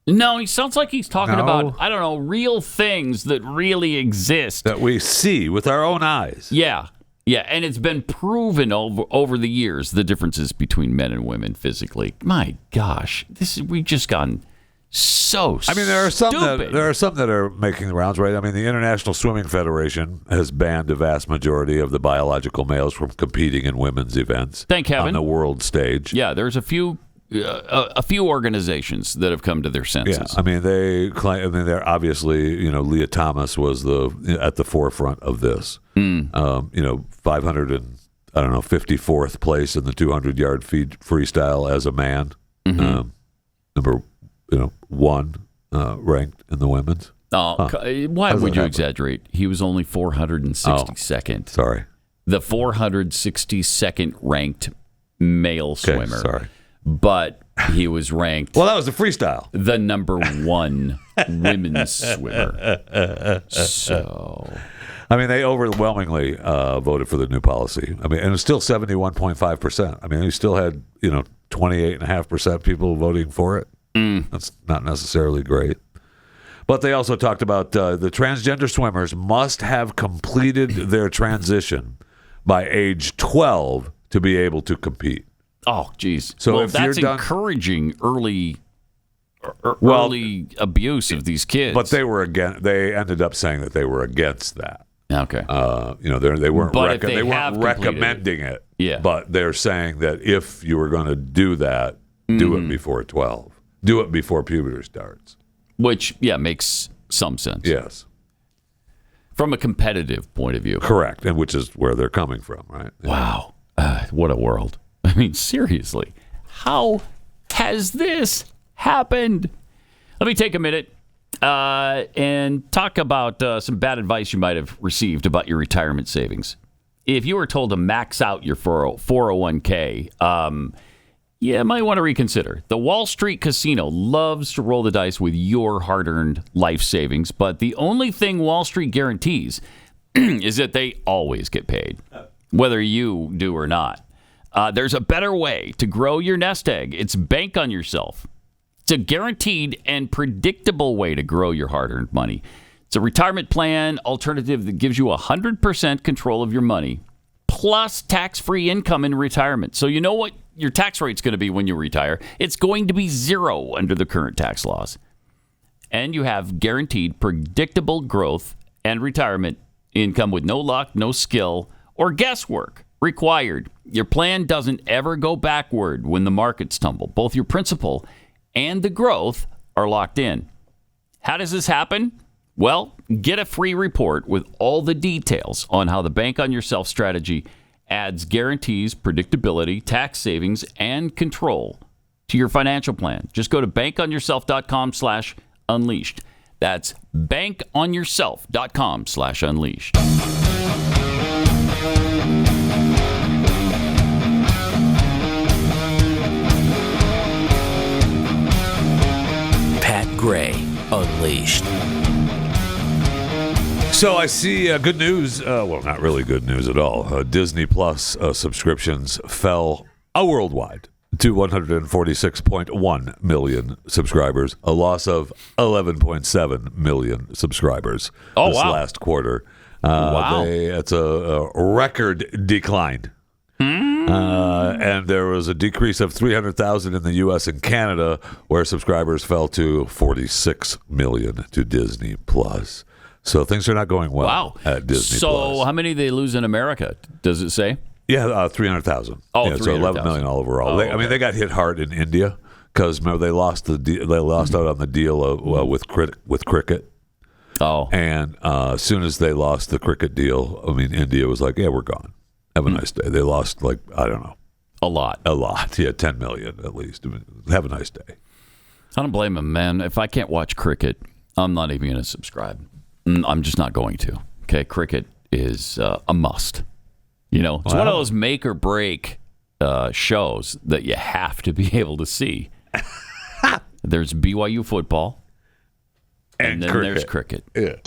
No, he sounds like he's talking about, I don't know, real things that really exist. That we see with our own eyes. Yeah. Yeah, and it's been proven over the years, the differences between men and women physically. My gosh, we've just gone so stupid. I mean, there are some that are making the rounds, right? I mean, the International Swimming Federation has banned a vast majority of the biological males from competing in women's events. Thank heaven. On the world stage. Yeah, there's a few organizations that have come to their senses. Yeah, I mean, they're obviously, Leah Thomas was at the forefront of this. 554th place in the 200-yard freestyle as a man. Mm-hmm. Number, one ranked in the women's. Why would you exaggerate? He was only 462nd. Sorry. The 462nd ranked male swimmer. Sorry. But he was ranked. Well, that was the freestyle. The #1 women's swimmer. So, I mean, they overwhelmingly voted for the new policy. I mean, and it's still 71.5%. I mean, you still had 28.5% people voting for it. That's not necessarily great. But they also talked about the transgender swimmers must have completed their transition by age 12 to be able to compete. Oh, geez. So well, if that's you're done, encouraging early abuse of these kids. But they ended up saying that they were against that. Okay. They weren't they weren't recommending it. Yeah. But they're saying that if you were going to do that, do it before 12. Do it before puberty starts. Which, makes some sense. Yes. From a competitive point of view. Correct. And which is where they're coming from, right? Wow. What a world. I mean, seriously. How has this happened? Let me take a minute and talk about some bad advice you might have received about your retirement savings. If you were told to max out your 401k, you might want to reconsider. The Wall Street Casino loves to roll the dice with your hard-earned life savings, but the only thing Wall Street guarantees is that they always get paid, whether you do or not. There's a better way to grow your nest egg. It's bank on yourself. It's a guaranteed and predictable way to grow your hard-earned money. It's a retirement plan alternative that gives you 100% control of your money, plus tax-free income in retirement. So you know what your tax rate's going to be when you retire. It's going to be 0 under the current tax laws. And you have guaranteed predictable growth and retirement income with no luck, no skill, or guesswork required. Your plan doesn't ever go backward when the markets tumble. Both your principal and the growth are locked in. How does this happen? Well, get a free report with all the details on how the Bank on Yourself strategy adds guarantees, predictability, tax savings, and control to your financial plan. Just go to bankonyourself.com/unleashed. That's bankonyourself.com/unleashed. Pat Gray Unleashed. So I see good news. Well, not really good news at all. Disney Plus subscriptions fell worldwide to 146.1 million subscribers, a loss of 11.7 million subscribers this last quarter. Wow. It's a record decline. And there was a decrease of 300,000 in the U.S. and Canada, where subscribers fell to 46 million to Disney Plus. So things are not going well at Disney Plus. So how many did they lose in America? Does it say? Yeah, 300,000. Oh, yeah, 300,000. So 11 million all overall. I mean, they got hit hard in India because remember they lost out on the deal with cricket. Oh, and as soon as they lost the cricket deal, I mean, India was like, "Yeah, we're gone. Have a nice day." They lost I don't know, a lot. Yeah, 10 million at least. I mean, have a nice day. I don't blame them, man. If I can't watch cricket, I'm not even going to subscribe. I'm just not going to. Okay, cricket is a must. It's one of those make or break shows that you have to be able to see. There's BYU football, and then there's cricket. Yeah.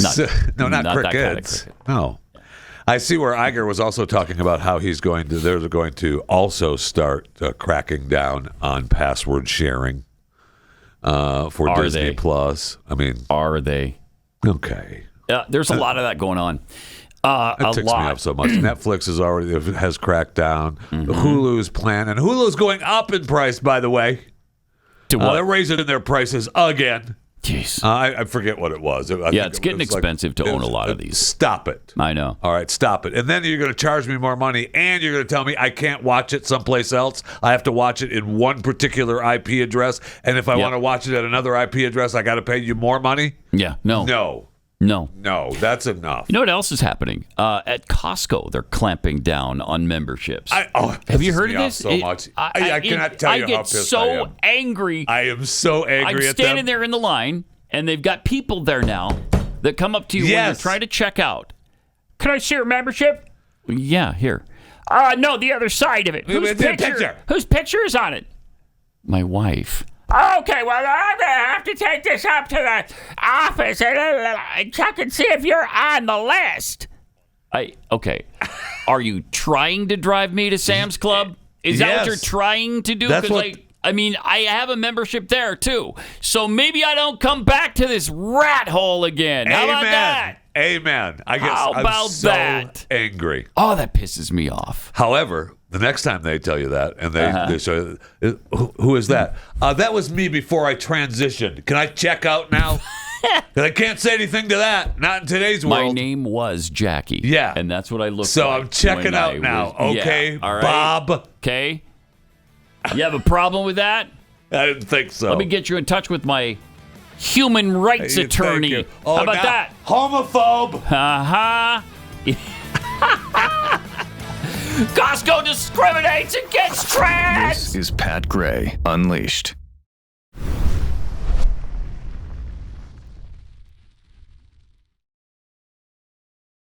Not cricket. That kind of cricket. No. I see where Iger was also talking about how they're going to also start cracking down on password sharing. For Disney Plus. I mean, are they? Okay. There's a lot of that going on. It ticks me off so much. Netflix has cracked down. Hulu's plan, and Hulu's going up in price, by the way. To what? They're raising their prices again. Jeez. I forget what it was. It's getting expensive to own a lot of these. Stop it. I know. All right, stop it. And then you're going to charge me more money, and you're going to tell me I can't watch it someplace else. I have to watch it in one particular IP address, and if I want to watch it at another IP address, I got to pay you more money? Yeah, no. No, that's enough. You know what else is happening? At Costco, they're clamping down on memberships. Have you heard of this? So much. I cannot tell you how pissed I am. I get so angry. I am so angry at them. I'm standing there in the line, and they've got people there now that come up to you when you're trying to check out. Can I see your membership? Yeah, here. No, the other side of it. Whose picture? Whose picture is on it? My wife. Okay, well, I'm going to have to take this up to the office and check and see if you're on the list. Okay. Are you trying to drive me to Sam's Club? Is that what you're trying to do? That's what... I have a membership there, too. So maybe I don't come back to this rat hole again. How about that? Amen. I guess How about I'm so that? angry. Oh, that pisses me off. However, the next time they tell you that, and they say, who is that? That was me before I transitioned. Can I check out now? I can't say anything to that. Not in today's world. My name was Jackie. Yeah. And that's what I looked like. So I'm checking out now. Okay, all right. Bob. Okay. You have a problem with that? I didn't think so. Let me get you in touch with my human rights attorney. Oh, how about that? Homophobe. Costco discriminates against trans. This is Pat Gray Unleashed.